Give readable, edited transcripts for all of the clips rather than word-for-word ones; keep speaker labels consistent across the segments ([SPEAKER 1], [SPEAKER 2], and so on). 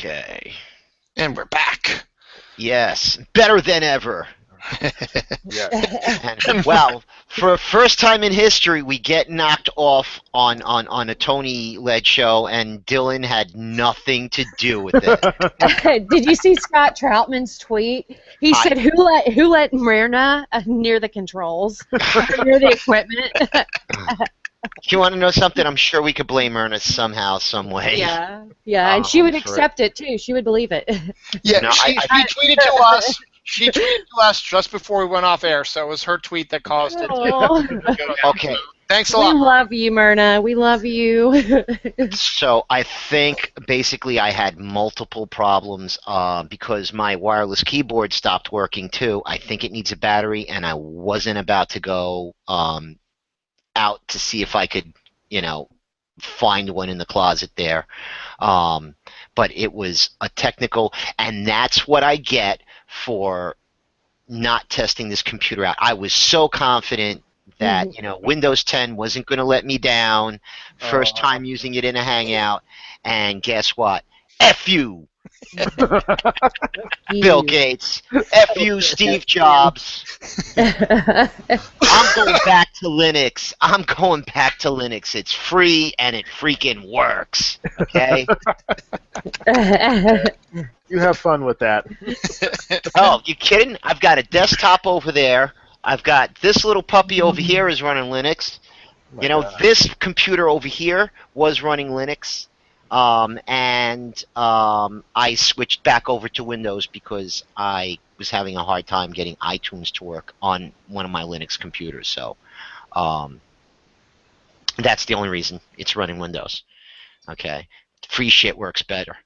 [SPEAKER 1] Okay.
[SPEAKER 2] And we're back.
[SPEAKER 1] Yes, better than ever.
[SPEAKER 3] Yes.
[SPEAKER 1] And, well, for a first time in history, we get knocked off on a Tony-led show, and Dylan had nothing to do with it.
[SPEAKER 4] Did you see Scott Troutman's tweet? He said, "Who let Myrna near the controls, or near the equipment?"
[SPEAKER 1] You want to know something? I'm sure we could blame Ernest somehow, some way.
[SPEAKER 4] Yeah, and she would accept it too. She would believe it.
[SPEAKER 2] Yeah,
[SPEAKER 1] No,
[SPEAKER 2] she tweeted to us. She tweeted to us just before we went off air, so it was her tweet that caused it.
[SPEAKER 1] Okay.
[SPEAKER 2] Thanks a lot.
[SPEAKER 4] We love you, Myrna. We love you.
[SPEAKER 1] So I think basically I had multiple problems because my wireless keyboard stopped working too. I think it needs a battery, and I wasn't about to go out to see if I could, find one in the closet there. But it was a technical, and that's what I get for not testing this computer out. I was so confident that Windows 10 wasn't going to let me down. First time using it in a Hangout, and guess what? F you, Bill Gates. F you, Steve Jobs. I'm going back to Linux. It's free and it freaking works. Okay.
[SPEAKER 3] You have fun with that.
[SPEAKER 1] Oh, you kidding? I've got a desktop over there. I've got this little puppy over here is running Linux. This computer over here was running Linux. And I switched back over to Windows because I was having a hard time getting iTunes to work on one of my Linux computers. So that's the only reason it's running Windows. Okay. Free shit works better.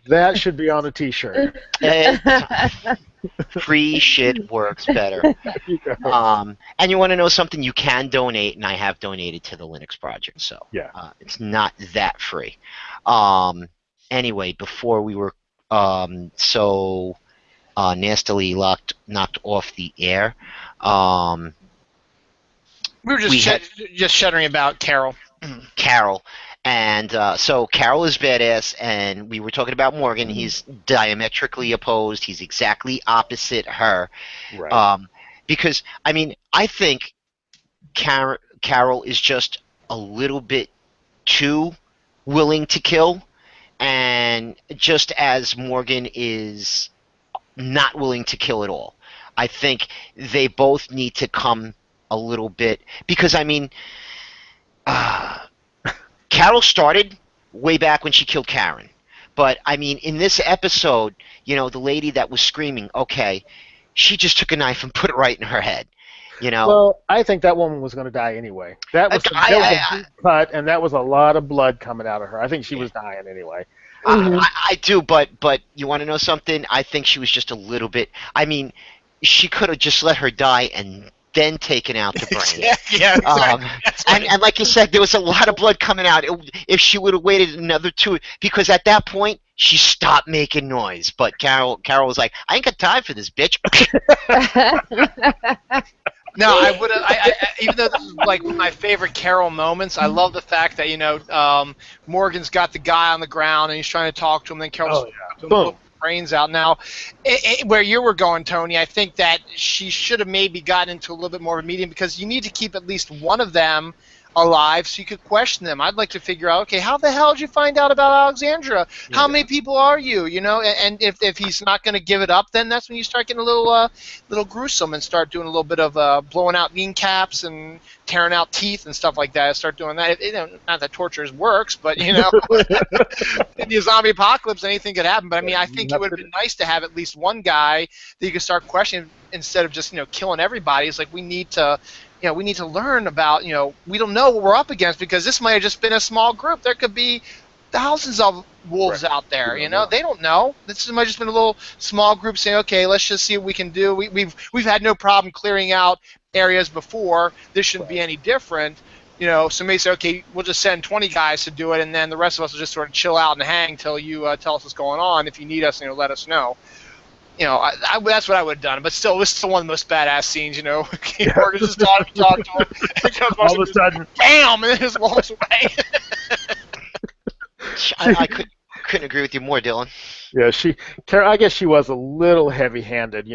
[SPEAKER 3] That should be on a T-shirt.
[SPEAKER 1] Free shit works better. And you want to know something? You can donate, and I have donated to the Linux project, so it's not that free. Anyway, before we were so nastily knocked off the air,
[SPEAKER 2] we were just shuddering about Carol.
[SPEAKER 1] Carol. And so Carol is badass, and we were talking about Morgan. He's diametrically opposed. He's exactly opposite her.
[SPEAKER 3] Right.
[SPEAKER 1] Because, I think Carol is just a little bit too willing to kill, and just as Morgan is not willing to kill at all. I think they both need to come a little bit, because, Carol started way back when she killed Karen. But, in this episode, the lady that was screaming, okay, she just took a knife and put it right in her head.
[SPEAKER 3] Well, I think that woman was going to die anyway. That was a deep cut, and that was a lot of blood coming out of her. I think she was dying anyway.
[SPEAKER 1] I do, but you want to know something? I think she was just a little bit... she could have just let her die and then taken out the brain.
[SPEAKER 2] Yeah, exactly.
[SPEAKER 1] And like you said, there was a lot of blood coming out. If she would have waited another 2, because at that point she stopped making noise. But Carol was like, "I ain't got time for this, bitch."
[SPEAKER 2] No, I would have. Even though this is like one of my favorite Carol moments, I love the fact that Morgan's got the guy on the ground and he's trying to talk to him. Then Carol's brains out. Now, where you were going, Tony, I think that she should have maybe gotten into a little bit more of a meeting, because you need to keep at least one of them alive so you could question them. I'd like to figure out, okay, how the hell did you find out about Alexandra? How many people are you? And if he's not going to give it up, then that's when you start getting a little gruesome and start doing a little bit of blowing out kneecaps and tearing out teeth and stuff like that. Start doing that. Not that torture works, but in the zombie apocalypse, anything could happen. But I think it would have been nice to have at least one guy that you could start questioning instead of just killing everybody. It's like we need to learn about, we don't know what we're up against, because this might have just been a small group. There could be thousands of wolves out there, They don't know. This might have just been a little small group saying, okay, let's just see what we can do. We've had no problem clearing out areas before. This shouldn't be any different. Somebody say, okay, we'll just send 20 guys to do it, and then the rest of us will just sort of chill out and hang until you tell us what's going on. If you need us, let us know. That's what I would have done. But still, this is one of the most badass scenes, Morgan's just talking to him. And
[SPEAKER 3] all of a sudden,
[SPEAKER 2] bam, and then just walks away.
[SPEAKER 1] I couldn't agree with you more, Dylan.
[SPEAKER 3] Yeah, I guess she was a little heavy-handed.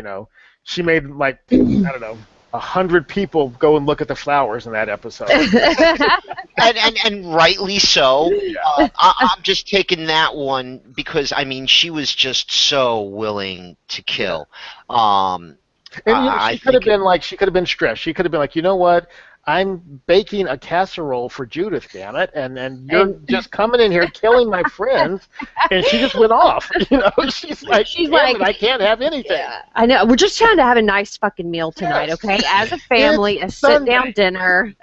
[SPEAKER 3] She made like I don't know 100 people go and look at the flowers in that episode.
[SPEAKER 1] and rightly so.
[SPEAKER 3] Yeah.
[SPEAKER 1] I'm just taking that one because I mean she was just so willing to kill.
[SPEAKER 3] And she could have been like, she could have been stressed. She could have been like, you know what? I'm baking a casserole for Judith, damn it, and you're just coming in here killing my friends, and she just went off. She's like, I can't have anything.
[SPEAKER 4] Yeah, I know. We're just trying to have a nice fucking meal tonight, okay? As a family, a sit-down dinner.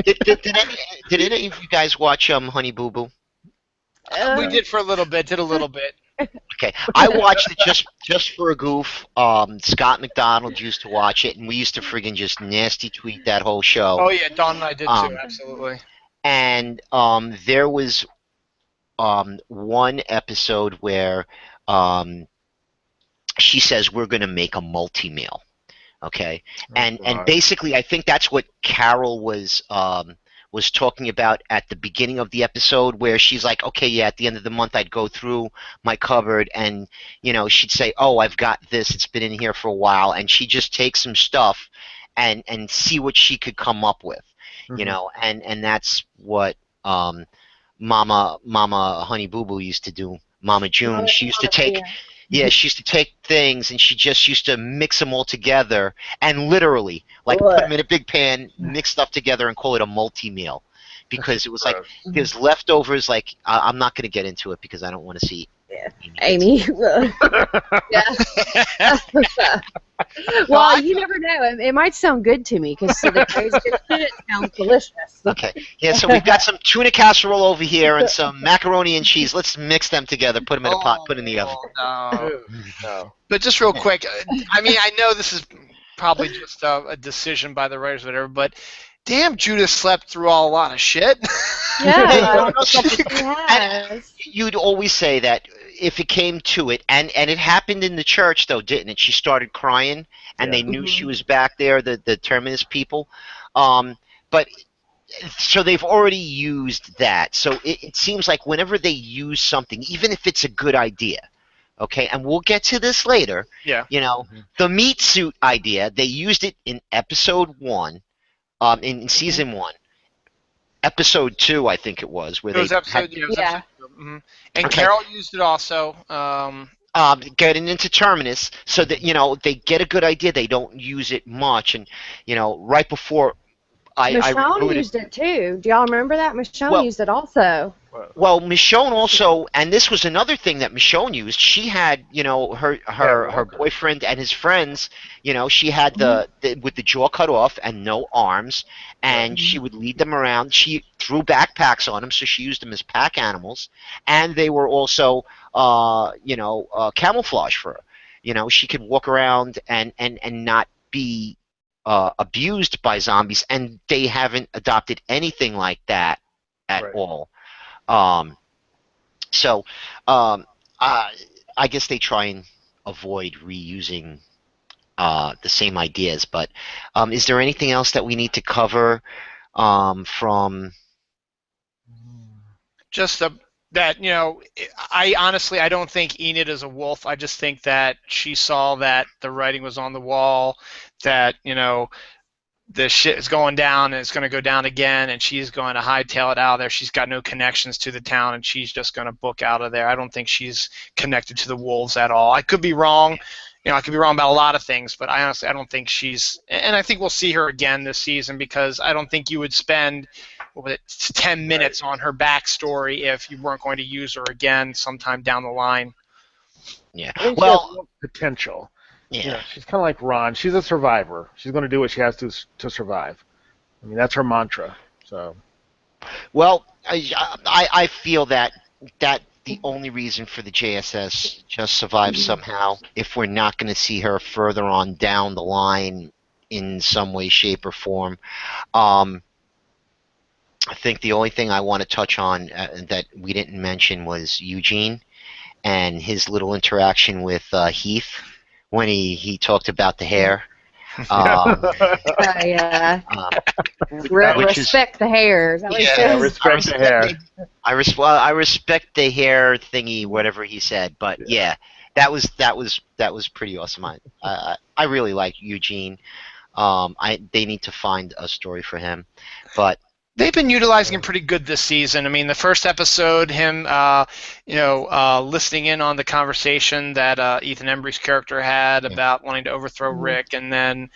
[SPEAKER 1] Did any of you guys watch Honey Boo Boo?
[SPEAKER 2] We did for a little bit.
[SPEAKER 1] Okay, I watched it just for a goof. Scott McDonald used to watch it, and we used to friggin' just nasty tweet that whole show.
[SPEAKER 2] Oh yeah, Don and I did too, absolutely.
[SPEAKER 1] And there was one episode where she says we're going to make a multi-meal, okay? And basically, I think that's what Carol was talking about at the beginning of the episode, where she's like, okay, yeah, at the end of the month I'd go through my cupboard and, she'd say, oh, I've got this, it's been in here for a while, and she'd just take some stuff and see what she could come up with, and that's what Mama Honey Boo Boo used to do. Mama June, she used to take... Yeah, she used to take things and she just used to mix them all together and literally, like, put them in a big pan, mix stuff together, and call it a multi-meal. Because it was like, there's leftovers, like, I'm not going to get into it because I don't want to see
[SPEAKER 4] Amy. Yeah. Well, you never know. It might sound good to me because it sounds delicious.
[SPEAKER 1] Okay. Yeah, so we've got some tuna casserole over here and some macaroni and cheese. Let's mix them together, put them in a pot, put in the oven.
[SPEAKER 2] No. But just real quick, I mean, I know this is probably just a decision by the writers or whatever, but damn, Judith slept through a lot of shit.
[SPEAKER 4] Yeah,
[SPEAKER 1] you'd always say that if it came to it, and it happened in the church though, didn't it? She started crying, and they knew she was back there, the Terminus people. But so they've already used that. So it seems like whenever they use something, even if it's a good idea, okay, and we'll get to this later.
[SPEAKER 2] Yeah.
[SPEAKER 1] The meat suit idea, they used it in episode 1. In season 1, episode 2, I think it was, where
[SPEAKER 2] episode 2. Mm-hmm. And Carol used it also.
[SPEAKER 1] Getting into Terminus, so that they get a good idea. They don't use it much, and right before
[SPEAKER 4] Michonne used it too. Do y'all remember that? Michonne used it also.
[SPEAKER 1] Well, Michonne also, and this was another thing that Michonne used. She had, her boyfriend and his friends. She had with the jaw cut off and no arms, and she would lead them around. She threw backpacks on them, so she used them as pack animals, and they were also, camouflage for her. She could walk around and not be abused by zombies, and they haven't adopted anything like that at all. So I guess they try and avoid reusing the same ideas. But is there anything else that we need to cover from?
[SPEAKER 2] Just that I honestly I don't think Enid is a wolf. I just think that she saw that the writing was on the wall, that the shit is going down and it's going to go down again, and she's going to hightail it out of there. She's got no connections to the town, and she's just going to book out of there. I don't think she's connected to the wolves at all. I could be wrong. I could be wrong about a lot of things, but I don't think she's. And I think we'll see her again this season, because I don't think you would spend 10 minutes on her backstory if you weren't going to use her again sometime down the line.
[SPEAKER 1] Yeah.
[SPEAKER 3] Well, potential.
[SPEAKER 1] Yeah.
[SPEAKER 3] She's kind of like Ron. She's a survivor. She's going to do what she has to survive. I mean, that's her mantra. So.
[SPEAKER 1] Well, I feel that the only reason for the JSS just survives somehow, if we're not going to see her further on down the line in some way, shape, or form. I think the only thing I want to touch on that we didn't mention was Eugene and his little interaction with Heath when he talked about the hair.
[SPEAKER 4] Yeah.
[SPEAKER 1] um, which is
[SPEAKER 4] Respect the hair. Is that what he
[SPEAKER 1] yeah,
[SPEAKER 3] Yeah,
[SPEAKER 4] says?
[SPEAKER 1] I
[SPEAKER 3] respect the hair.
[SPEAKER 1] I respect the hair thingy, whatever he said. But yeah, that was pretty awesome. I really like Eugene. They need to find a story for him, but
[SPEAKER 2] They've been utilizing him pretty good this season. I mean, the first episode, him, listening in on the conversation that Ethan Embry's character had about wanting to overthrow Rick, and then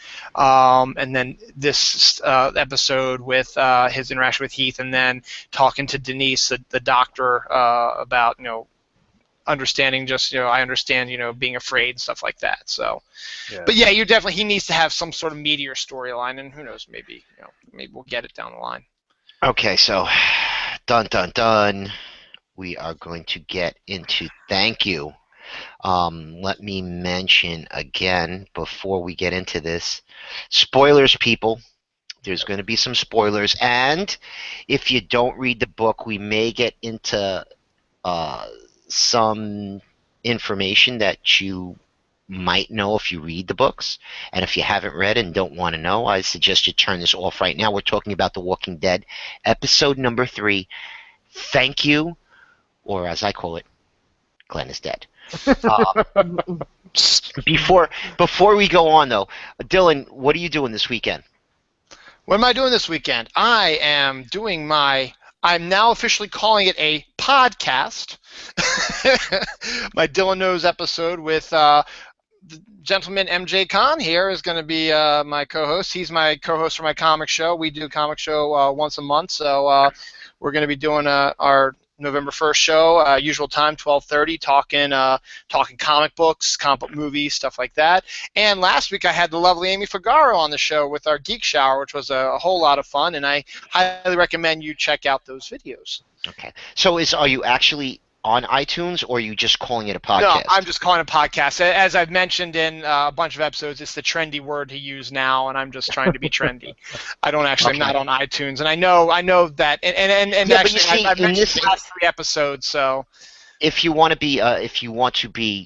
[SPEAKER 2] this episode with his interaction with Heath, and then talking to Denise, the doctor, about understanding just I understand being afraid and stuff like that. So, but yeah, he needs to have some sort of meteor storyline, and who knows, maybe we'll get it down the line.
[SPEAKER 1] okay, so dun dun dun. We are going to get into thank you. Let me mention again before we get into this spoilers, people. There's going to be some spoilers, and if you don't read the book, we may get into some information that you might know if you read the books. And if you haven't read and don't want to know, I suggest you turn this off right now. We're talking about The Walking Dead, episode number 3. Thank you, or as I call it, Glenn is dead. Before we go on, though, Dylan, what are you doing this weekend?
[SPEAKER 2] What am I doing this weekend? I am doing I'm now officially calling it a podcast. My Dylan Knows episode with the gentleman MJ Khan here is going to be my co-host. He's my co-host for my comic show. We do a comic show once a month, so we're going to be doing our November 1st show, usual time, 12:30, talking comic books, comic book movies, stuff like that. And last week I had the lovely Amy Figaro on the show with our Geek Shower, which was a whole lot of fun, and I highly recommend you check out those videos.
[SPEAKER 1] Okay. So are you actually on iTunes, or are you just calling it a podcast?
[SPEAKER 2] No, I'm just calling it a podcast. As I've mentioned in a bunch of episodes, it's the trendy word to use now, and I'm just trying to be trendy. I don't actually, I'm not on iTunes, and I know that, and yeah, actually, I've mentioned the last 3 episodes. So,
[SPEAKER 1] if you want to be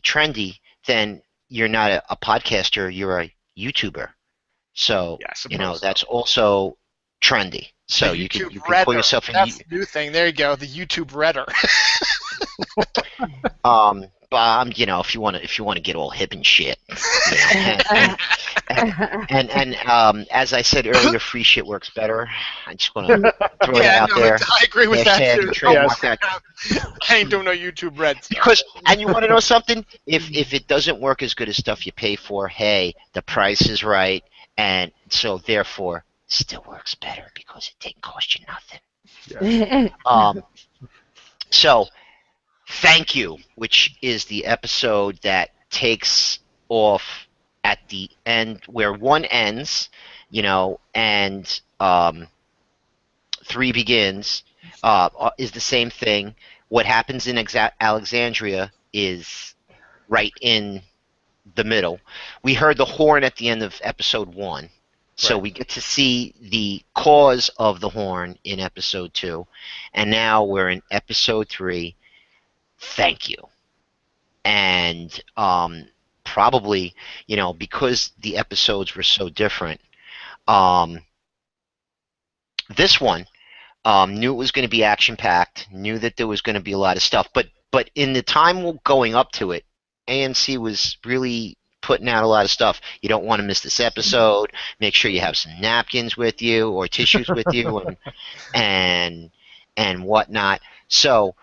[SPEAKER 1] trendy, then you're not a podcaster. You're a YouTuber. So that's also trendy. So you can call yourself a
[SPEAKER 2] That's the new thing. There you go, the YouTube Redder.
[SPEAKER 1] But if you want to get all hip and shit, and as I said earlier, free shit works better. I just want to throw it out there.
[SPEAKER 2] I agree with that too. I ain't doing no YouTube Red.
[SPEAKER 1] And you want to know something? If it doesn't work as good as stuff you pay for, hey, the price is right, and so therefore still works better because it didn't cost you nothing. So. Thank You, which is the episode that takes off at the end where 1 ends, and 3 begins, is the same thing. What happens in Alexandria is right in the middle. We heard the horn at the end of episode 1, so we get to see the cause of the horn in episode 2, and now we're in episode 3. Thank you. And probably, because the episodes were so different, this one knew it was going to be action-packed, knew that there was going to be a lot of stuff, but in the time going up to it, AMC was really putting out a lot of stuff. You don't want to miss this episode. Make sure you have some napkins with you or tissues with you and whatnot. So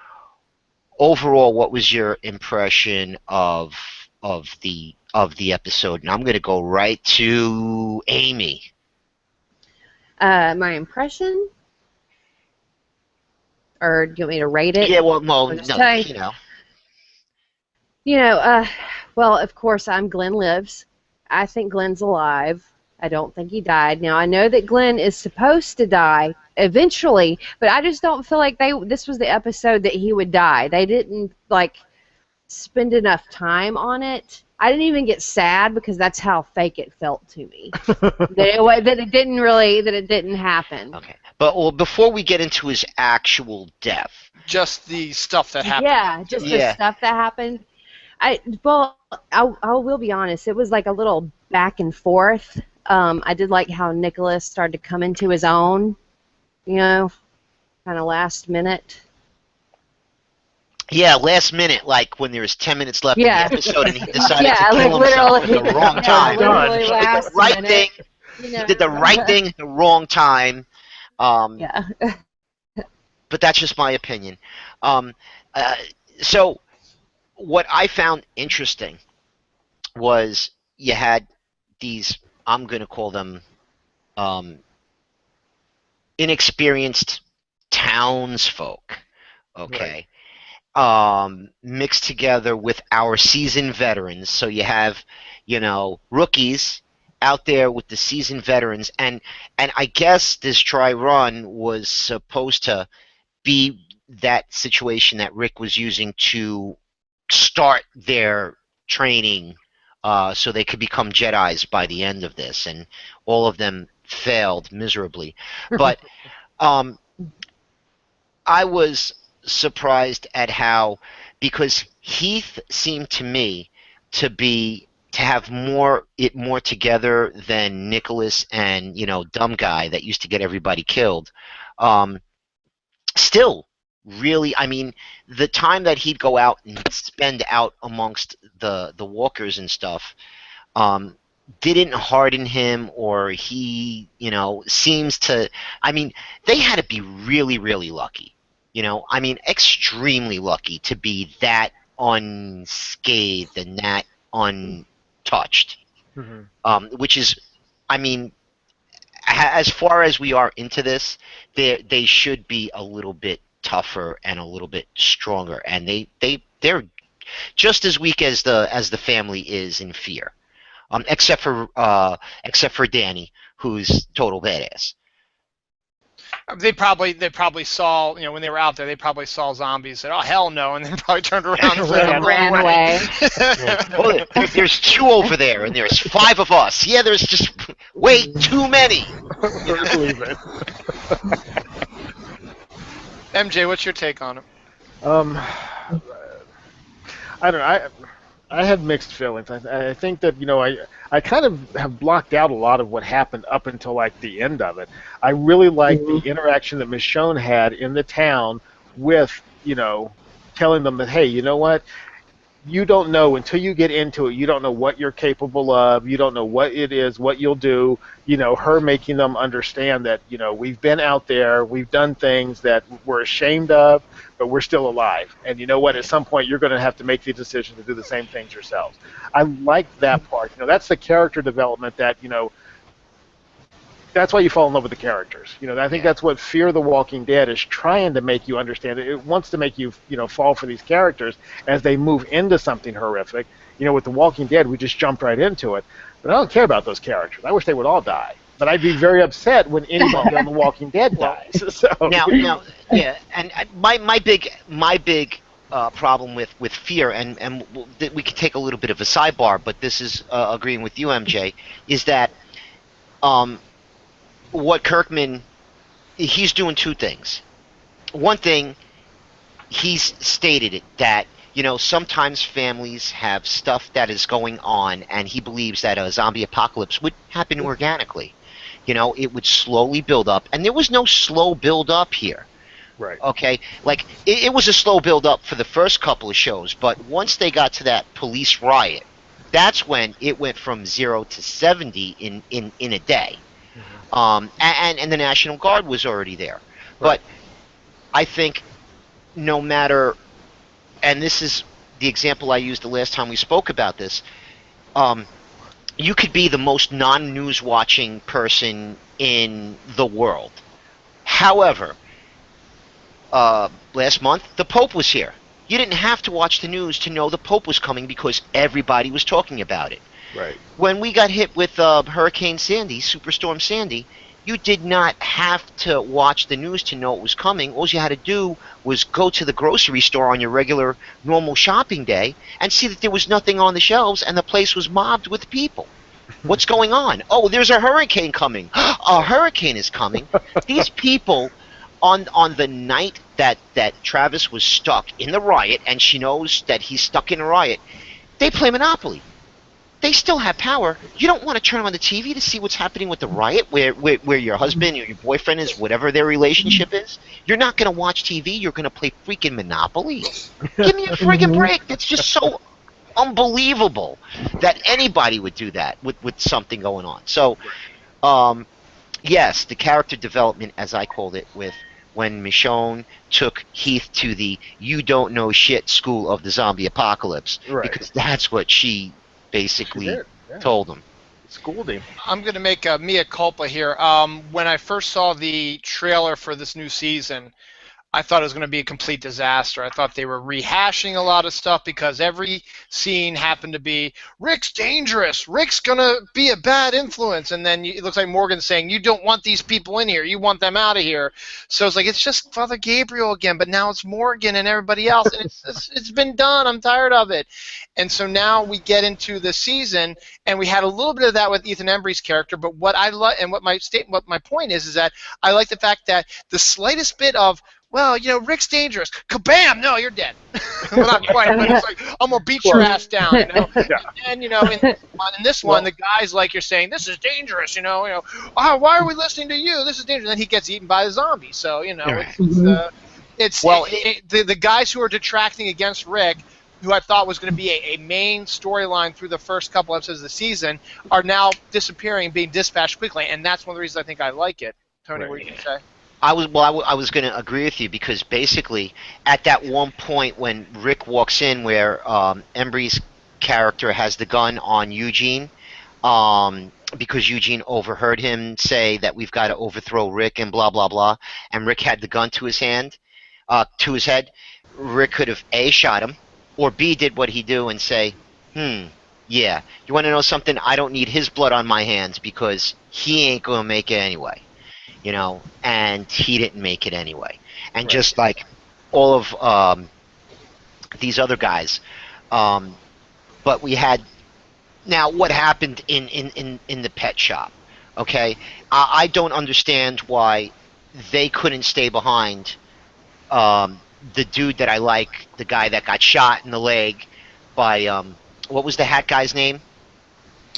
[SPEAKER 1] overall, what was your impression of the episode? And I'm going to go right to Amy.
[SPEAKER 4] My impression, or do you want me to rate it?
[SPEAKER 1] Yeah, well, no,
[SPEAKER 4] well, of course, I'm Glenn Lives. I think Glenn's alive. I don't think he died. Now, I know that Glenn is supposed to die eventually, but I just don't feel like this was the episode that he would die. They didn't, spend enough time on it. I didn't even get sad because that's how fake it felt to me. that it didn't happen.
[SPEAKER 1] Okay. But before we get into his actual death.
[SPEAKER 2] Just the stuff that happened.
[SPEAKER 4] Yeah, the stuff that happened. I will be honest, it was like a little back and forth. I did like how Nicholas started to come into his own, kind of last minute.
[SPEAKER 1] Yeah, last minute, like when there was 10 minutes left in the episode, and he decided to
[SPEAKER 4] like
[SPEAKER 1] kill himself
[SPEAKER 4] literally,
[SPEAKER 1] at the wrong time.
[SPEAKER 4] literally
[SPEAKER 1] He did the
[SPEAKER 4] last
[SPEAKER 1] right
[SPEAKER 4] minute.
[SPEAKER 1] thing. He did the right thing at the wrong time.
[SPEAKER 4] Yeah.
[SPEAKER 1] But that's just my opinion. Um, uh, so what I found interesting was you had these, I'm going to call them um, inexperienced townsfolk, okay, mixed together with our seasoned veterans. So you have, rookies out there with the seasoned veterans, and I guess this dry run was supposed to be that situation that Rick was using to start their training, so they could become Jedis by the end of this, and all of them failed miserably. But I was surprised at how, because Heath seemed to me to have more together than Nicholas and dumb guy that used to get everybody killed. Still, really, I mean, the time that he'd go out and spend out amongst the walkers and stuff, didn't harden him, or he, seems to. I mean, they had to be really, really lucky. I mean, extremely lucky to be that unscathed and that untouched. Which is, I mean, as far as we are into this, they should be a little bit tougher and a little bit stronger, and they're just as weak as the family is in fear, except for Danny, who's total badass.
[SPEAKER 2] They probably saw, when they were out there, they probably saw zombies, said, "Oh hell no," and then probably turned around and
[SPEAKER 4] ran away.
[SPEAKER 1] Well, there's 2 over there, and there's 5 of us. Yeah, there's just way too many.
[SPEAKER 2] MJ, what's your take on it?
[SPEAKER 3] I don't know. I had mixed feelings. I think that I kind of have blocked out a lot of what happened up until like the end of it. I really liked the interaction that Michonne had in the town with telling them that, hey, you know what? You don't know until you get into it. You don't know what you're capable of. You don't know what it is, what you'll do. Her making them understand that we've been out there, we've done things that we're ashamed of, but we're still alive. And you know what? At some point, you're going to have to make the decision to do the same things yourselves. I like that part. That's the character development that that's why you fall in love with the characters. I think that's what Fear the Walking Dead is trying to make you understand. It wants to make you, fall for these characters as they move into something horrific. With The Walking Dead, we just jumped right into it. But I don't care about those characters. I wish they would all die. But I'd be very upset when anybody on The Walking Dead dies. So.
[SPEAKER 1] Now, yeah, and my big problem with Fear, and we could take a little bit of a sidebar, but this is agreeing with you, MJ, is that what Kirkman, he's doing 2 things. One thing, he's stated it, that sometimes families have stuff that is going on, and he believes that a zombie apocalypse would happen organically. It would slowly build up, and there was no slow build up here.
[SPEAKER 3] Right.
[SPEAKER 1] Okay, like it was a slow build up for the first couple of shows, but once they got to that police riot, that's when it went from 0 to 70 in a day. And the National Guard was already there. Right. But I think no matter, and this is the example I used the last time we spoke about this, you could be the most non-news watching person in the world. However, last month, the Pope was here. You didn't have to watch the news to know the Pope was coming because everybody was talking about it.
[SPEAKER 3] Right.
[SPEAKER 1] When we got hit with Hurricane Sandy, Superstorm Sandy, you did not have to watch the news to know it was coming. All you had to do was go to the grocery store on your regular, normal shopping day and see that there was nothing on the shelves and the place was mobbed with people. What's going on? Oh, there's a hurricane coming. A hurricane is coming. These people, on the night that Travis was stuck in the riot, and she knows that he's stuck in a riot, they play Monopoly. they still have power. You don't want to turn on the TV to see what's happening with the riot, where your husband or your boyfriend is, whatever their relationship is. You're not going to watch TV. You're going to play freaking Monopoly. Give me a friggin' break. That's just so unbelievable that anybody would do that with something going on. So, yes, the character development, as I called it, with when Michonne took Heath to the "you don't know shit" school of the zombie apocalypse, because that's what she basically told him.
[SPEAKER 3] Schooled him.
[SPEAKER 2] I'm going to make a mea culpa here. When I first saw the trailer for this new season, I thought it was going to be a complete disaster. I thought they were rehashing a lot of stuff because every scene happened to be, Rick's dangerous, Rick's going to be a bad influence, and then it looks like Morgan's saying, you don't want these people in here, you want them out of here. So it's like, it's just Father Gabriel again, but now it's Morgan and everybody else, and it's been done, I'm tired of it. And so now we get into the season, and we had a little bit of that with Ethan Embry's character, but what I love, and what my point is that I like the fact that the slightest bit of, well, you know, Rick's dangerous. Kabam! No, you're dead. Well, not quite, but it's like, I'm going to beat your ass down, you know? And, you know, in this one, the guy's like, you're saying, this is dangerous, you know, oh, why are we listening to you? This is dangerous. And then he gets eaten by the zombie. So, you know, the guys who are detracting against Rick, who I thought was going to be a main storyline through the first couple episodes of the season, are now disappearing, being dispatched quickly, and that's one of the reasons I think I like it. Tony, what are you going to say?
[SPEAKER 1] I was going to agree with you, because basically at that one point when Rick walks in, where Embry's character has the gun on Eugene, because Eugene overheard him say that we've got to overthrow Rick and blah blah blah, and Rick had the gun to his head. Rick could have A, shot him, or B, did what he do and say, yeah, you want to know something? I don't need his blood on my hands because he ain't going to make it anyway. You know, and he didn't make it anyway. And just like all of these other guys. But we had, now what happened in the pet shop, okay? I don't understand why they couldn't stay behind the dude that I like, the guy that got shot in the leg by, what was the hat guy's name?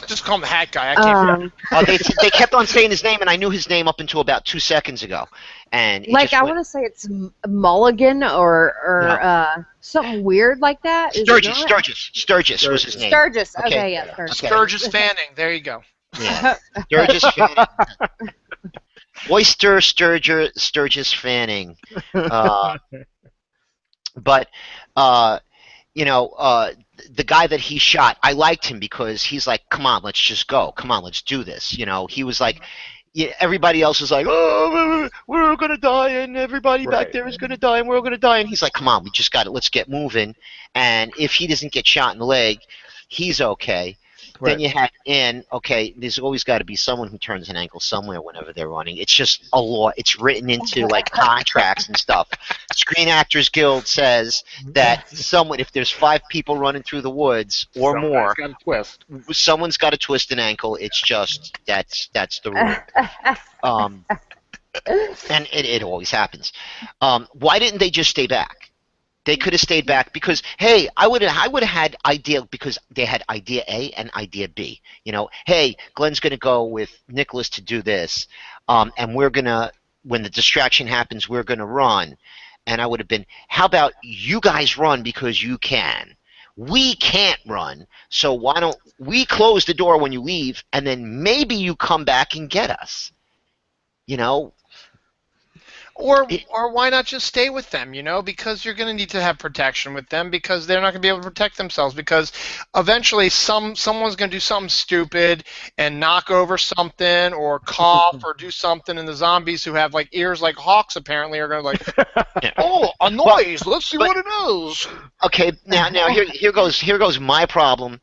[SPEAKER 2] Just call him the hat guy. I can't.
[SPEAKER 1] They kept on saying his name, and I knew his name up until about 2 seconds ago. And
[SPEAKER 4] like, I want to say it's Mulligan or something weird like that.
[SPEAKER 1] Sturgis was his name.
[SPEAKER 4] Sturgis. Okay, yeah.
[SPEAKER 1] Okay.
[SPEAKER 2] Sturgis Fanning. There you go.
[SPEAKER 1] Yeah. Sturgis Fanning. Oyster Sturgis Fanning. But you know, the guy that he shot, I liked him because he's like, come on, let's just go. Come on, let's do this. You know, he was like, yeah, everybody else is like, oh, we're going to die, and everybody back there is going to die, and we're all going to die. And he's like, come on, we just got it. Let's get moving. And if he doesn't get shot in the leg, he's okay. Then you had okay, there's always got to be someone who turns an ankle somewhere whenever they're running. It's just a law. It's written into like contracts and stuff. Screen Actors Guild says that if there's 5 people running through the woods or more, someone's got to twist an ankle. It's just that's the rule. And it always happens. Why didn't they just stay back? They could have stayed back because, hey, I would have had idea, because they had idea A and idea B. You know, hey, Glenn's going to go with Nicholas to do this, and we're going to, when the distraction happens, we're going to run. And I would have been, how about you guys run because you can? We can't run, so why don't we close the door when you leave, and then maybe you come back and get us? You know?
[SPEAKER 2] Or why not just stay with them, you know, because you're going to need to have protection with them, because they're not going to be able to protect themselves, because eventually someone's going to do something stupid and knock over something or cough or do something, and the zombies, who have like ears like hawks apparently, are going to like, oh, a noise, let's see what it is.
[SPEAKER 1] Okay, now here goes my problem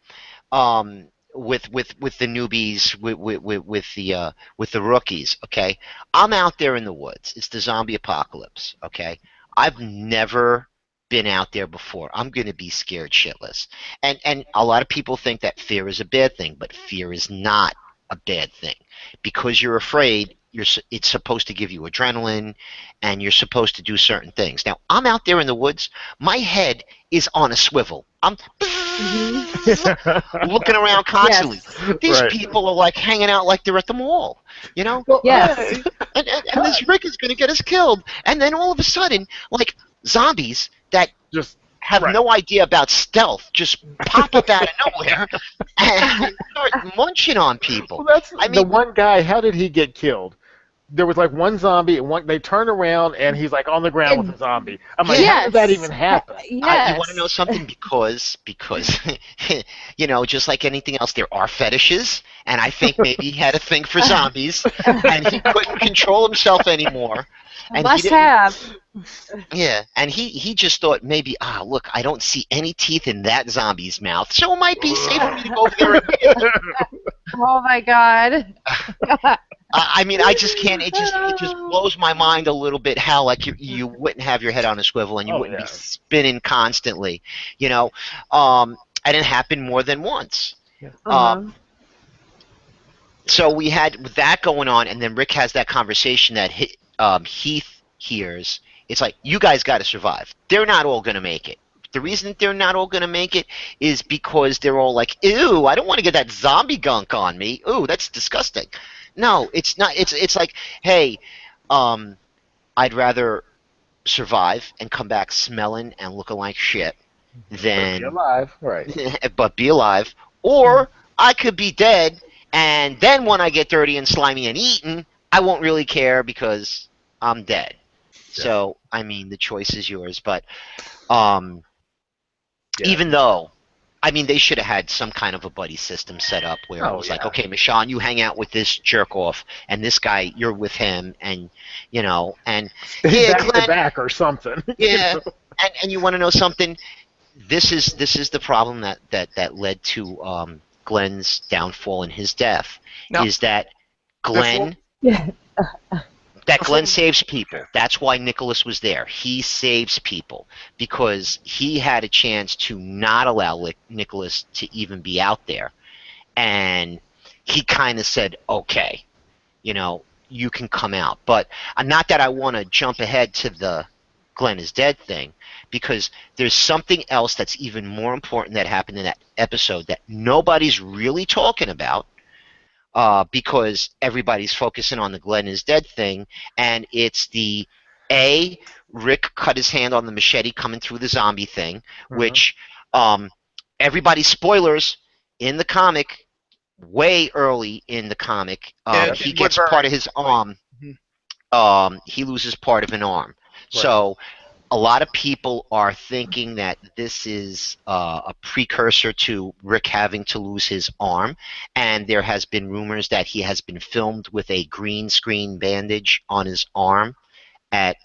[SPEAKER 1] with the newbies, with the rookies. Okay, I'm out there in the woods. It's the zombie apocalypse. Okay, I've never been out there before. I'm going to be scared shitless. And a lot of people think that fear is a bad thing, but fear is not a bad thing. Because you're afraid, it's supposed to give you adrenaline, and you're supposed to do certain things. Now, I'm out there in the woods. My head is on a swivel. I'm looking around constantly.
[SPEAKER 4] Yes.
[SPEAKER 1] These
[SPEAKER 3] Right.
[SPEAKER 1] people are like hanging out like they're at the mall, you know?
[SPEAKER 3] Well,
[SPEAKER 4] Yes.
[SPEAKER 1] And this Rick is going to get us killed. And then all of a sudden, like zombies that
[SPEAKER 3] just
[SPEAKER 1] have
[SPEAKER 3] right.
[SPEAKER 1] no idea about stealth just pop up out of nowhere and start munching on people.
[SPEAKER 3] Well, that's
[SPEAKER 1] I
[SPEAKER 3] the
[SPEAKER 1] mean,
[SPEAKER 3] one guy. How did he get killed? There was like one zombie, and they turn around, and he's like on the ground with a zombie. I'm like, how did that even happen?
[SPEAKER 1] you want to know
[SPEAKER 4] Yes.
[SPEAKER 1] something? Because you know, just like anything else, there are fetishes, and I think maybe he had a thing for zombies, and he couldn't control himself anymore. And he
[SPEAKER 4] Must
[SPEAKER 1] didn't,
[SPEAKER 4] have.
[SPEAKER 1] yeah, and he just thought maybe, look, I don't see any teeth in that zombie's mouth, so it might be safe for me to go over there and get it.
[SPEAKER 4] Oh my God.
[SPEAKER 1] I mean, I just can't. It just blows my mind a little bit how like you wouldn't have your head on a swivel and you
[SPEAKER 3] Oh,
[SPEAKER 1] wouldn't
[SPEAKER 3] yeah.
[SPEAKER 1] be spinning constantly, you know. And it happened more than once.
[SPEAKER 4] Uh-huh.
[SPEAKER 1] So we had that going on, and then Rick has that conversation that Heath hears. It's like, you guys got to survive. They're not all going to make it. The reason they're not all going to make it is because they're all like, ew, I don't want to get that zombie gunk on me. Ooh, that's disgusting. No, it's not. It's like, hey, I'd rather survive and come back smelling and looking like shit
[SPEAKER 3] But be
[SPEAKER 1] than
[SPEAKER 3] alive, right?
[SPEAKER 1] but be alive, or I could be dead, and then when I get dirty and slimy and eaten, I won't really care because I'm dead.
[SPEAKER 3] Yeah.
[SPEAKER 1] So I mean, the choice is yours. But um,
[SPEAKER 3] Yeah.
[SPEAKER 1] even though, I mean, they should have had some kind of a buddy system set up where it
[SPEAKER 3] Oh,
[SPEAKER 1] was like,
[SPEAKER 3] yeah.
[SPEAKER 1] okay, Michonne, you hang out with this jerk off, and this guy, you're with him, and you know, and yeah,
[SPEAKER 3] back to
[SPEAKER 1] Glenn,
[SPEAKER 3] back or something.
[SPEAKER 1] yeah, and you want to know something? This is the problem that led to Glenn's downfall and his death.
[SPEAKER 2] Now,
[SPEAKER 1] Is that
[SPEAKER 2] before,
[SPEAKER 1] Glenn
[SPEAKER 4] Yeah.
[SPEAKER 1] that
[SPEAKER 2] before
[SPEAKER 1] Glenn saves people. That's why Nicholas was there. He saves people because he had a chance to not allow Nicholas to even be out there, and he kind of said, "Okay, you know, you can come out." But not that I want to jump ahead to the Glenn is dead thing, because there's something else that's even more important that happened in that episode that nobody's really talking about, because everybody's focusing on the Glenn is dead thing, and it's the Rick cut his hand on the machete coming through the zombie thing, which everybody, spoilers, in the comic, way early in the comic, he gets part of his arm. He loses part of an arm.
[SPEAKER 3] Right.
[SPEAKER 1] So a lot of people are thinking that this is a precursor to Rick having to lose his arm, and there has been rumors that he has been filmed with a green screen bandage on his arm at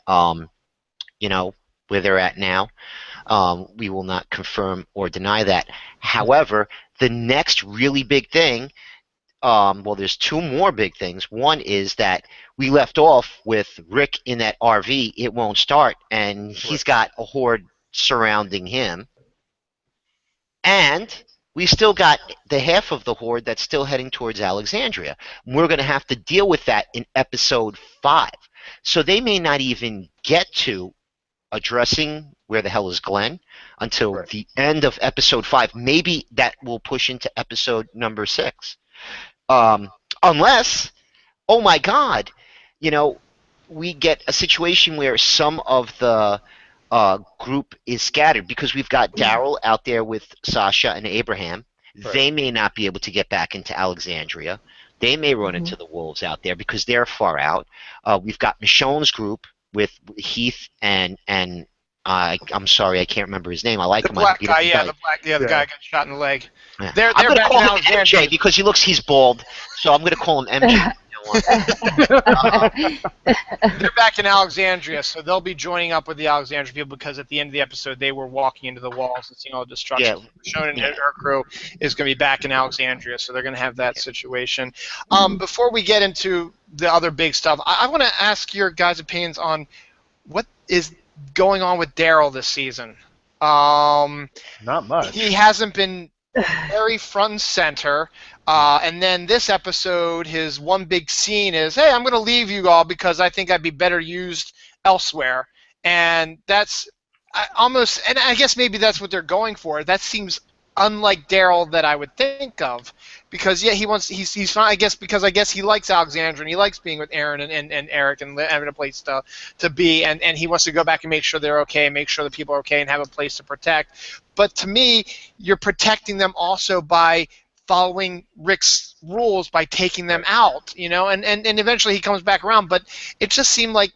[SPEAKER 1] you know, where they're at now. We will not confirm or deny that. However, the next really big thing, well, there's two more big things. One is that we left off with Rick in that RV. It won't start, and he's got a horde surrounding him. And we still got the half of the horde that's still heading towards Alexandria. We're going to have to deal with that in episode 5. So they may not even get to addressing where the hell is Glenn until the end of episode 5. Maybe that will push into episode number 6. Unless, oh my God, you know, we get a situation where some of the group is scattered, because we've got Daryl out there with Sasha and Abraham. They may not be able to get back into Alexandria. They may run into the wolves out there because they're far out. We've got Michonne's group with Heath and I'm sorry, I can't remember his name. I like
[SPEAKER 2] the
[SPEAKER 1] him.
[SPEAKER 2] black guy, the guy got shot in the leg.
[SPEAKER 1] Yeah.
[SPEAKER 2] They're
[SPEAKER 1] I'm going to
[SPEAKER 2] back
[SPEAKER 1] call
[SPEAKER 2] in
[SPEAKER 1] him
[SPEAKER 2] Alexandria.
[SPEAKER 1] MJ because he's bald, so I'm going to call him MJ.
[SPEAKER 2] They're back in Alexandria, so they'll be joining up with the Alexandria people, because at the end of the episode they were walking into the walls and seeing all the destruction. Shonen and her crew is going to be back in Alexandria, so they're going to have that situation. Before we get into the other big stuff, I want to ask your guys' opinions on what is going on with Daryl this season.
[SPEAKER 3] Not much.
[SPEAKER 2] He hasn't been very front and center. And then this episode, his one big scene is, hey, I'm going to leave you all because I think I'd be better used elsewhere. And that's almost, and I guess maybe that's what they're going for. That seems unlike Daryl that I would think of, because yeah, he's fine. I guess he likes Alexandra and he likes being with Aaron and Eric and having a place to be, and he wants to go back and make sure they're okay, and make sure the people are okay, and have a place to protect. But to me, you're protecting them also by following Rick's rules by taking them out, and eventually he comes back around. But it just seemed like,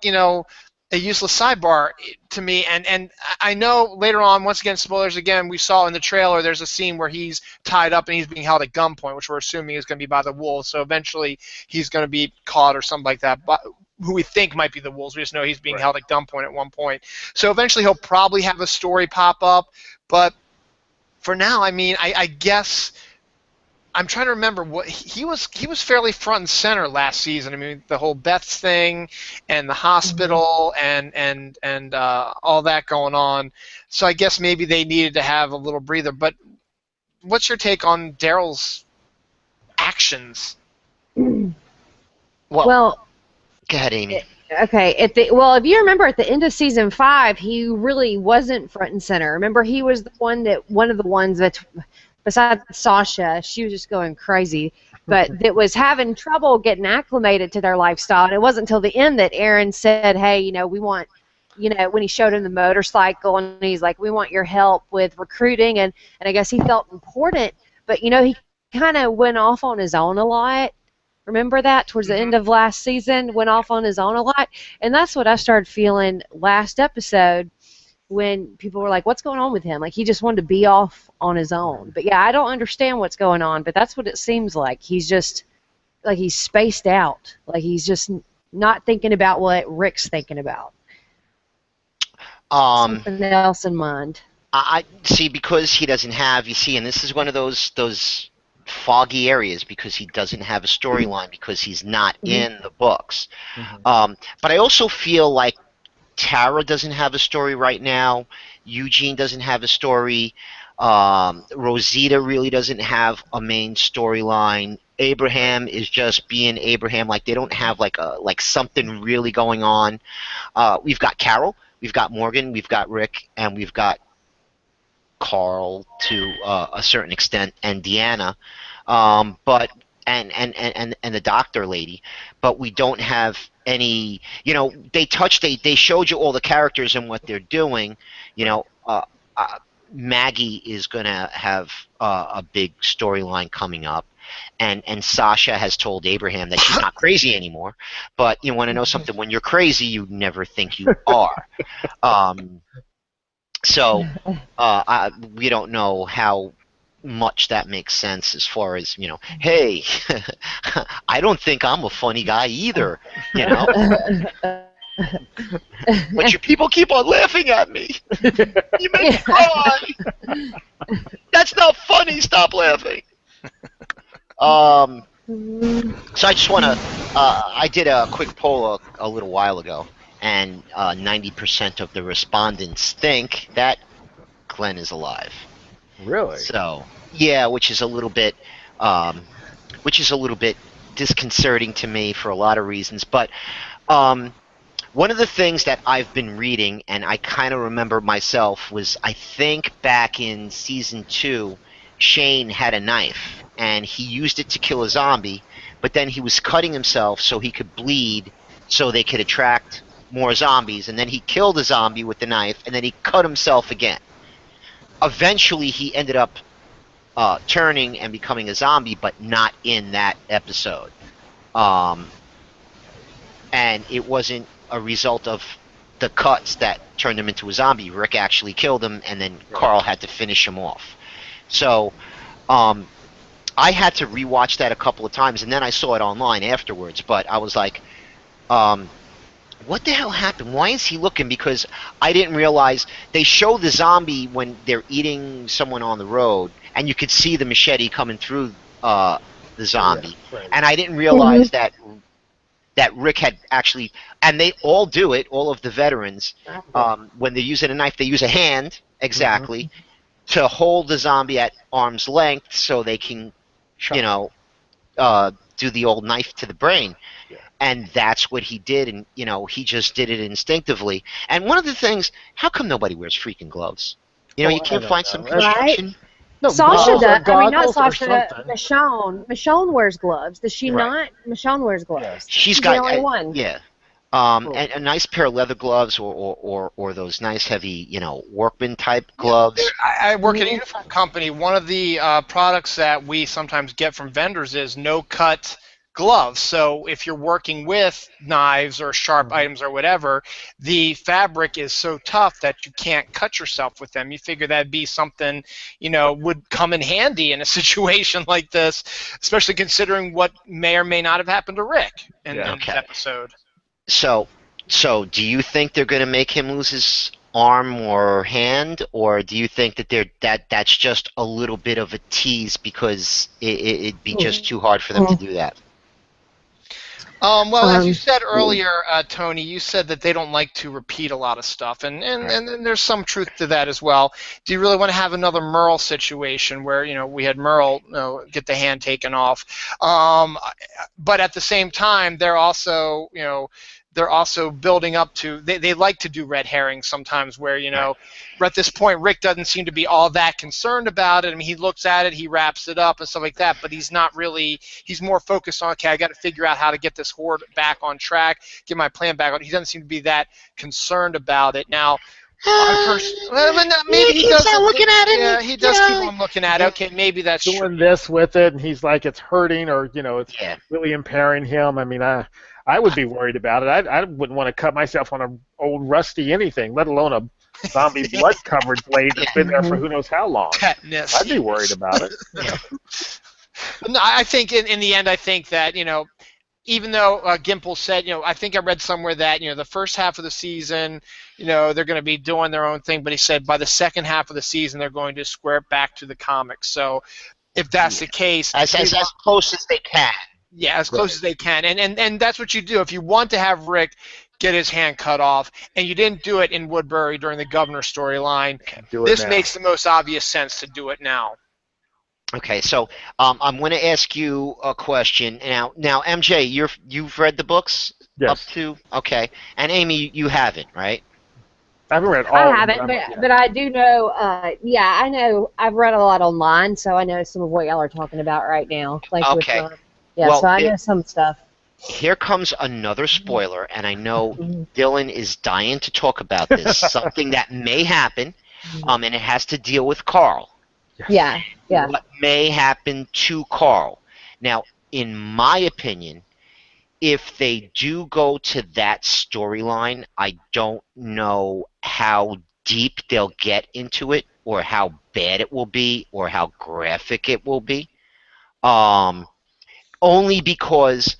[SPEAKER 2] a useless sidebar to me, and I know later on, once again, spoilers again, we saw in the trailer there's a scene where he's tied up and he's being held at gunpoint, which we're assuming is going to be by the wolves, so eventually he's going to be caught or something like that, but who we think might be the wolves. We just know he's being held at gunpoint at one point. So eventually he'll probably have a story pop up, but for now, I mean, I guess I'm trying to remember what he was fairly front and center last season. I mean, the whole Beth's thing and the hospital and all that going on. So I guess maybe they needed to have a little breather. But what's your take on Daryl's actions?
[SPEAKER 1] Well, go ahead, Amy.
[SPEAKER 4] Okay. If you remember at the end of season 5, he really wasn't front and center. Remember, he was one of the ones that, besides Sasha, she was just going crazy, but that was having trouble getting acclimated to their lifestyle. And it wasn't until the end that Aaron said, hey, we want, when he showed him the motorcycle, and he's like, we want your help with recruiting. And I guess he felt important, but, he kind of went off on his own a lot. Remember that? Towards the end of last season, went off on his own a lot. And that's what I started feeling last episode, when people were like, what's going on with him? Like, he just wanted to be off on his own. But yeah, I don't understand what's going on, but that's what it seems like. He's just, like, he's spaced out. Like, he's just not thinking about what Rick's thinking about. Something else in mind.
[SPEAKER 1] I see, because he doesn't have, and this is one of those foggy areas, because he doesn't have a storyline, because he's not in the books. But I also feel like Tara doesn't have a story right now. Eugene doesn't have a story. Rosita really doesn't have a main storyline. Abraham is just being Abraham. Like, they don't have like something really going on. We've got Carol, we've got Morgan, we've got Rick, and we've got Carl to a certain extent, and Deanna, but and the doctor lady, but we don't have any. They showed you all the characters and what they're doing. Maggie is gonna have a big storyline coming up, and Sasha has told Abraham that she's not crazy anymore. But you want to know something? When you're crazy, you never think you are. So we don't know how much that makes sense, as far as, hey, I don't think I'm a funny guy either, but you people keep on laughing at me. You make me cry. That's not funny. Stop laughing. So I just want to, I did a quick poll a little while ago, and 90% of the respondents think that Glenn is alive.
[SPEAKER 3] Really?
[SPEAKER 1] So yeah, which is a little bit disconcerting to me for a lot of reasons. But one of the things that I've been reading, and I kind of remember myself, was, I think back in season 2, Shane had a knife and he used it to kill a zombie, but then he was cutting himself so he could bleed, so they could attract more zombies, and then he killed a zombie with the knife, and then he cut himself again. Eventually he ended up turning and becoming a zombie, but not in that episode. And it wasn't a result of the cuts that turned him into a zombie. Rick actually killed him, and then Carl had to finish him off. So I had to rewatch that a couple of times, and then I saw it online afterwards, but I was like, what the hell happened? Why is he looking? Because I didn't realize they show the zombie when they're eating someone on the road, and you could see the machete coming through the zombie. Yeah, right. And I didn't realize that Rick had actually, and they all do it, all of the veterans, when they're using a knife, they use a hand, exactly, to hold the zombie at arm's length so they can,
[SPEAKER 3] Shot.
[SPEAKER 1] you know, do the old knife to the brain.
[SPEAKER 3] Yeah.
[SPEAKER 1] And that's what he did, and he just did it instinctively. And one of the things, how come nobody wears freaking gloves? You
[SPEAKER 3] I
[SPEAKER 1] can't
[SPEAKER 3] don't
[SPEAKER 1] find some
[SPEAKER 3] know.
[SPEAKER 4] Right?
[SPEAKER 1] construction.
[SPEAKER 3] No,
[SPEAKER 4] Sasha
[SPEAKER 3] gloves or
[SPEAKER 4] does. I mean, not
[SPEAKER 3] goggles or
[SPEAKER 4] Sasha.
[SPEAKER 3] something.
[SPEAKER 4] Michonne wears gloves. Does she
[SPEAKER 3] Right.
[SPEAKER 4] not? Michonne wears
[SPEAKER 3] Yeah.
[SPEAKER 4] gloves.
[SPEAKER 1] She's
[SPEAKER 4] She's the
[SPEAKER 1] got,
[SPEAKER 4] only one.
[SPEAKER 1] yeah,
[SPEAKER 3] Cool.
[SPEAKER 1] and a nice pair of leather gloves, or those nice heavy, workman type
[SPEAKER 2] Yeah,
[SPEAKER 1] gloves.
[SPEAKER 2] I work at a
[SPEAKER 4] Mhm.
[SPEAKER 2] uniform company. One of the products that we sometimes get from vendors is no-cut gloves. So if you're working with knives or sharp items or whatever, the fabric is so tough that you can't cut yourself with them. You figure that'd be something, would come in handy in a situation like this, especially considering what may or may not have happened to Rick in
[SPEAKER 3] Yeah.
[SPEAKER 2] this
[SPEAKER 1] Okay.
[SPEAKER 2] episode.
[SPEAKER 1] So, do you think they're going to make him lose his arm or hand, or do you think that that's just a little bit of a tease because it'd be just too hard for them to do that?
[SPEAKER 2] Well, as you
[SPEAKER 4] Um,
[SPEAKER 2] said earlier, Tony, you said that they don't like to repeat a lot of stuff, and there's some truth to that as well. Do you really want to have another Merle situation where we had Merle get the hand taken off, but at the same time they're also building up to they like to do red herrings sometimes where at this point Rick doesn't seem to be all that concerned about it. I mean, he looks at it, he wraps it up and stuff like that, but he's not really. He's more focused on, okay, I got to figure out how to get this horde back on track, get my plan back on. He doesn't seem to be that concerned about it now. Maybe he does.
[SPEAKER 1] Looking at it.
[SPEAKER 2] Yeah, he does keep on looking at it. Okay, maybe that's true.
[SPEAKER 3] Doing this with it, and he's like, it's hurting, or it's
[SPEAKER 1] Yeah.
[SPEAKER 3] really impairing him. I mean, I would be worried about it. I wouldn't want to cut myself on an old rusty anything, let alone a zombie blood-covered blade that's been there for who knows how long.
[SPEAKER 2] Tetanus.
[SPEAKER 3] I'd be worried about it.
[SPEAKER 2] No, I think in the end, I think that even though Gimple said, I think I read somewhere that the first half of the season, they're going to be doing their own thing, but he said by the second half of the season they're going to square it back to the comics. So if that's the case,
[SPEAKER 1] As close as they can.
[SPEAKER 2] yeah, as close as they can, and that's what you do if you want to have Rick get his hand cut off, and you didn't do it in Woodbury during the governor storyline.
[SPEAKER 3] Do it
[SPEAKER 2] This
[SPEAKER 3] now.
[SPEAKER 2] makes the most obvious sense to do it now.
[SPEAKER 1] Okay, so I'm going to ask you a question now. Now, MJ, you've read the books
[SPEAKER 3] Yes.
[SPEAKER 1] up to and Amy, you haven't, right?
[SPEAKER 3] I haven't read all
[SPEAKER 4] I
[SPEAKER 3] of them,
[SPEAKER 4] haven't,
[SPEAKER 3] I'm- yeah.
[SPEAKER 4] but I do know. Yeah, I know. I've read a lot online, so I know some of what y'all are talking about right now. Like
[SPEAKER 1] Okay.
[SPEAKER 4] With, yeah,
[SPEAKER 1] Well,
[SPEAKER 4] so I know some stuff.
[SPEAKER 1] Here comes another spoiler, and I know Dylan is dying to talk about this. Something that may happen, and it has to deal with Carl.
[SPEAKER 4] Yeah, yeah.
[SPEAKER 1] What may happen to Carl? Now, in my opinion, if they do go to that storyline, I don't know how deep they'll get into it, or how bad it will be, or how graphic it will be. Only because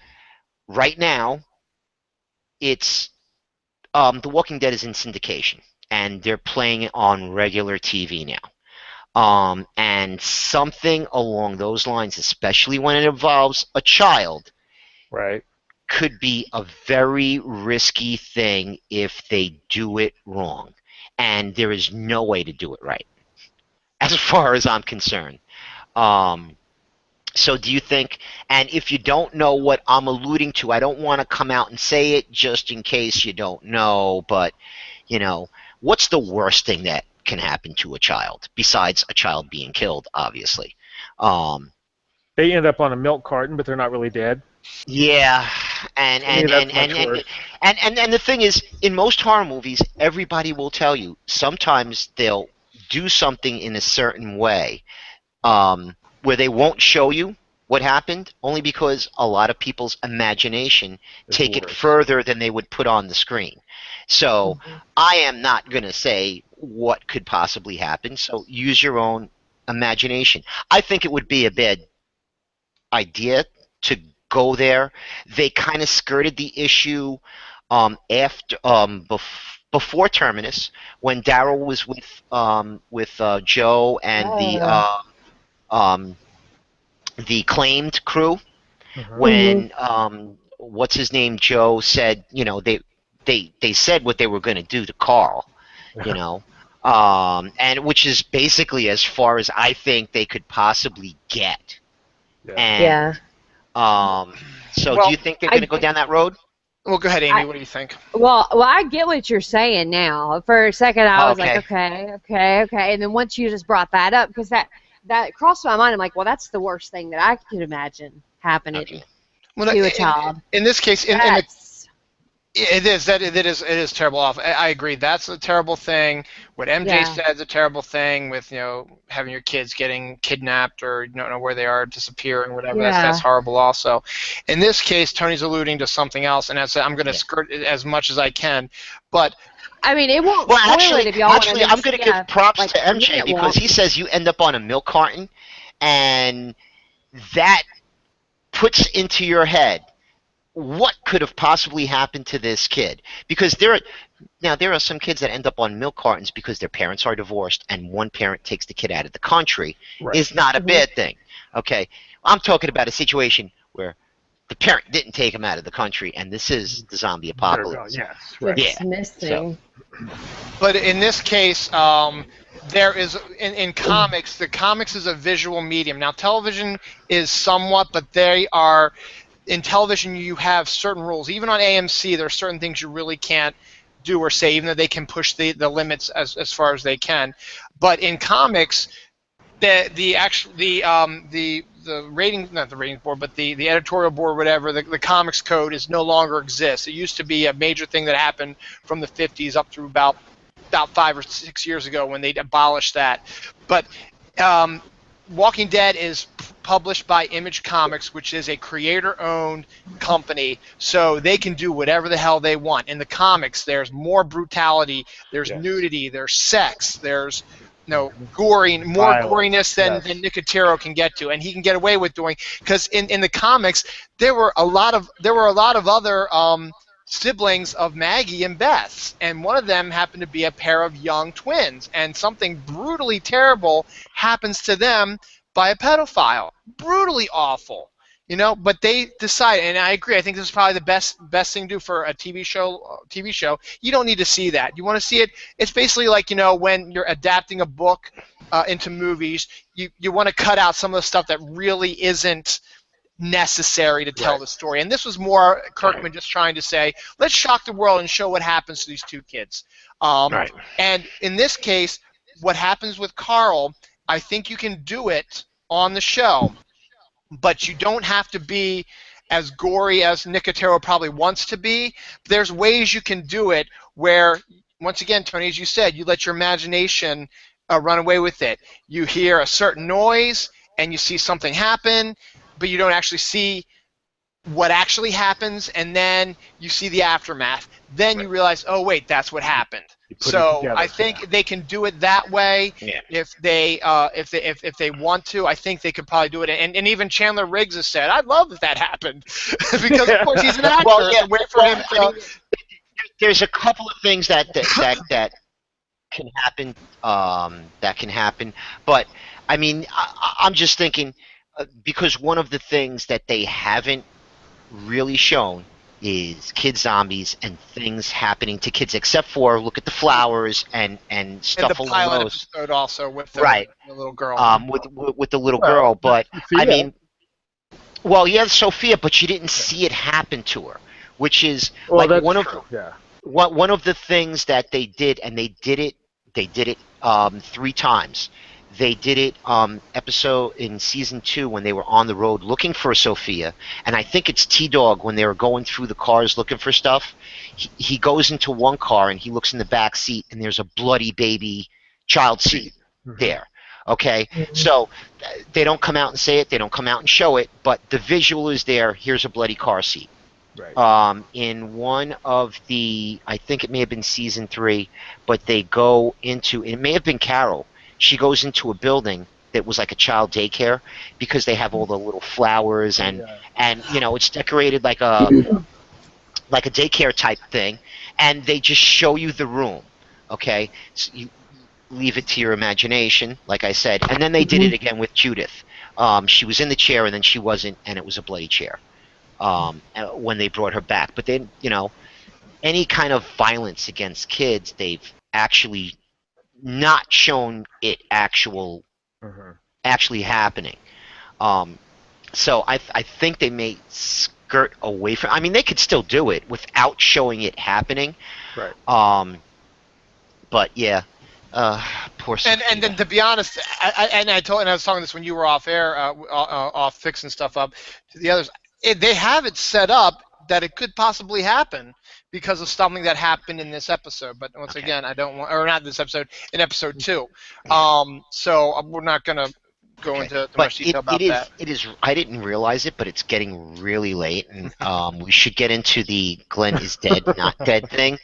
[SPEAKER 1] right now it's The Walking Dead is in syndication, and they're playing it on regular TV now. And something along those lines, especially when it involves a child,
[SPEAKER 3] Right.
[SPEAKER 1] could be a very risky thing if they do it wrong. And there is no way to do it right, as far as I'm concerned. So do you think, and if you don't know what I'm alluding to, I don't want to come out and say it just in case you don't know, but, what's the worst thing that can happen to a child, besides a child being killed, obviously?
[SPEAKER 3] They end up on a milk carton, but they're not really dead.
[SPEAKER 1] Yeah, and
[SPEAKER 3] To me, that's much worse.
[SPEAKER 1] and the thing is, in most horror movies, everybody will tell you sometimes they'll do something in a certain way, where they won't show you what happened, only because a lot of people's imagination
[SPEAKER 3] It's
[SPEAKER 1] take it
[SPEAKER 3] worse.
[SPEAKER 1] further than they would put on the screen. So I am not going to say what could possibly happen. So use your own imagination. I think it would be a bad idea to go there. They kind of skirted the issue after before Terminus, when Daryl was with Joe and the claimed crew. When what's his name, Joe said, they said what they were going to do to Carl, and which is basically as far as I think they could possibly get.
[SPEAKER 3] Yeah.
[SPEAKER 1] And
[SPEAKER 4] Yeah.
[SPEAKER 1] so, do
[SPEAKER 2] Well,
[SPEAKER 1] you think they're going to
[SPEAKER 4] I,
[SPEAKER 1] go down that road?
[SPEAKER 2] well, go ahead, Amy.
[SPEAKER 4] I
[SPEAKER 2] What do you think?
[SPEAKER 4] well, I get what you're saying now. For a second, I was like,
[SPEAKER 1] Okay.
[SPEAKER 4] okay, okay, okay, and then once you just brought that up, because that crossed my mind, I'm like, well, that's the worst thing that I could imagine happening
[SPEAKER 1] Okay.
[SPEAKER 2] Well,
[SPEAKER 4] to a child.
[SPEAKER 2] in this case, in the
[SPEAKER 4] That's
[SPEAKER 2] it is terrible off. I agree. That's a terrible thing. What MJ
[SPEAKER 4] yeah,
[SPEAKER 2] said is a terrible thing with having your kids getting kidnapped or you don't know where they are, disappearing, whatever. That's
[SPEAKER 4] yeah.
[SPEAKER 2] horrible. Also, in this case, Tony's alluding to something else, and I'm going to
[SPEAKER 1] Yeah.
[SPEAKER 2] skirt it as much as I can. But
[SPEAKER 4] I mean, it won't
[SPEAKER 1] Well,
[SPEAKER 4] spoil it if y'all want to
[SPEAKER 1] I'm
[SPEAKER 4] just
[SPEAKER 1] going to give
[SPEAKER 4] yeah,
[SPEAKER 1] props
[SPEAKER 4] like
[SPEAKER 1] to
[SPEAKER 4] for me,
[SPEAKER 1] MJ
[SPEAKER 4] it
[SPEAKER 1] because
[SPEAKER 4] won't.
[SPEAKER 1] he says you end up on a milk carton, and that puts into your head what could have possibly happened to this kid. Because there are some kids that end up on milk cartons because their parents are divorced and one parent takes the kid out of the country.
[SPEAKER 3] Right.
[SPEAKER 1] Is not a
[SPEAKER 4] Hmm.
[SPEAKER 1] bad thing. Okay, I'm talking about a situation where the parent didn't take him out of the country, and this is the zombie
[SPEAKER 3] They're gone.
[SPEAKER 1] apocalypse.
[SPEAKER 3] Yes. Right.
[SPEAKER 1] Yeah.
[SPEAKER 4] It's
[SPEAKER 1] So
[SPEAKER 4] missing.
[SPEAKER 2] But in this case, there is in comics. The comics is a visual medium. Now, television is somewhat, but they are in television. You have certain rules. Even on AMC, there are certain things you really can't do or say, even though they can push the limits as far as they can. But in comics, the rating, not the ratings board, but the editorial board, whatever, the comics code is no longer exists. It used to be a major thing that happened from the 50s up through about 5 or 6 years ago when they abolished that. But Walking Dead is published by Image Comics, which is a creator-owned company, so they can do whatever the hell they want. In the comics, there's more brutality, there's
[SPEAKER 3] Yes.
[SPEAKER 2] nudity, there's sex, there's goring, more
[SPEAKER 3] Violence,
[SPEAKER 2] goriness than,
[SPEAKER 3] yes.
[SPEAKER 2] than Nicotero can get to, and he can get away with doing. Because in the comics, there were a lot of other siblings of Maggie and Beth, and one of them happened to be a pair of young twins, and something brutally terrible happens to them by a pedophile. Brutally awful. But they decide, and I agree. I think this is probably the best thing to do for a TV show. You don't need to see that. You want to see it. It's basically like when you're adapting a book into movies. You want to cut out some of the stuff that really isn't necessary to tell
[SPEAKER 3] Right.
[SPEAKER 2] the story. And this was more Kirkman just trying to say, let's shock the world and show what happens to these two kids.
[SPEAKER 3] Right.
[SPEAKER 2] And in this case, what happens with Carl, I think you can do it on the show, but you don't have to be as gory as Nicotero probably wants to be. There's ways you can do it where, once again, Tony, as you said, you let your imagination run away with it. You hear a certain noise and you see something happen, but you don't actually see what actually happens, and then you see the aftermath. Then you realize, oh wait, that's what happened.
[SPEAKER 3] You put it
[SPEAKER 2] So
[SPEAKER 3] together,
[SPEAKER 2] I think they can do it that way
[SPEAKER 1] yeah.
[SPEAKER 2] if they want to. I think they could probably do it, and even Chandler Riggs has said, I'd love if that happened, because of course he's an actor.
[SPEAKER 1] Well, yeah.
[SPEAKER 2] And wait for
[SPEAKER 1] Well,
[SPEAKER 2] him
[SPEAKER 1] I
[SPEAKER 2] to.
[SPEAKER 1] mean, there's a couple of things that can happen. That can happen, but I mean, I'm just thinking because one of the things that they haven't really shown is kid zombies and things happening to kids, except for look at the flowers and
[SPEAKER 2] And the
[SPEAKER 1] stuff along
[SPEAKER 2] pilot
[SPEAKER 1] those.
[SPEAKER 2] episode also with
[SPEAKER 1] Right.
[SPEAKER 2] the little girl.
[SPEAKER 1] With the little
[SPEAKER 3] Well,
[SPEAKER 1] girl, but I
[SPEAKER 3] Sophia.
[SPEAKER 1] mean, well, yeah, Sophia, but you didn't see it happen to her, which is
[SPEAKER 3] Well,
[SPEAKER 1] like
[SPEAKER 3] that's
[SPEAKER 1] one of
[SPEAKER 3] true. Yeah.
[SPEAKER 1] one of the things that they did, and they did it 3 times. They did it episode in season 2 when they were on the road looking for Sophia, and I think it's T Dog when they were going through the cars looking for stuff. He goes into one car and he looks in the back seat, and there's a bloody baby child seat
[SPEAKER 3] Mhm.
[SPEAKER 1] there. Okay,
[SPEAKER 4] Mhm.
[SPEAKER 1] so they don't come out and say it, they don't come out and show it, but the visual is there. Here's a bloody car seat.
[SPEAKER 3] Right.
[SPEAKER 1] In one of the, I think it may have been season 3, but they go into, it may have been Carol. She goes into a building that was like a child daycare because they have all the little flowers and
[SPEAKER 3] Yeah.
[SPEAKER 1] it's decorated like a daycare type thing, and they just show you the room. Okay, so you leave it to your imagination, like I said, and then they did it again with Judith. She was in the chair and then she wasn't, and it was a bloody chair. When they brought her back. But then, any kind of violence against kids, they've actually, not shown it actually happening. Um, so I think they may skirt away from. I mean, they could still do it without showing it happening.
[SPEAKER 3] Right.
[SPEAKER 1] But yeah, poor
[SPEAKER 2] And
[SPEAKER 1] Sophia.
[SPEAKER 2] then to be honest, I was talking this when you were off air, off fixing stuff up to the others. They have it set up that it could possibly happen because of something that happened in this episode. But once again, I don't want, or not this episode, in episode 2. So we're not gonna go into too much detail about that.
[SPEAKER 1] It is. I didn't realize it, but it's getting really late, and we should get into the Glenn is dead, not dead thing.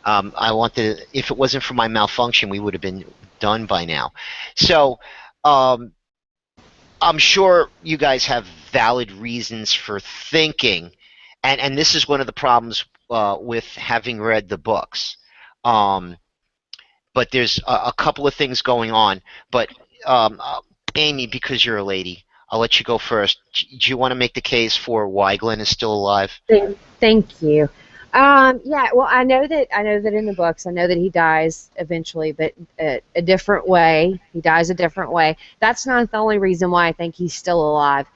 [SPEAKER 1] I wanted. If it wasn't for my malfunction, we would have been done by now. So, I'm sure you guys have valid reasons for thinking, and this is one of the problems with having read the books. But there's a couple of things going on. But Amy, because you're a lady, I'll let you go first. Do you want to make the case for why Glenn is still alive?
[SPEAKER 4] Thank you. Yeah, well, I know that in the books, I know that he dies eventually, but a different way. He dies a different way. That's not the only reason why I think he's still alive.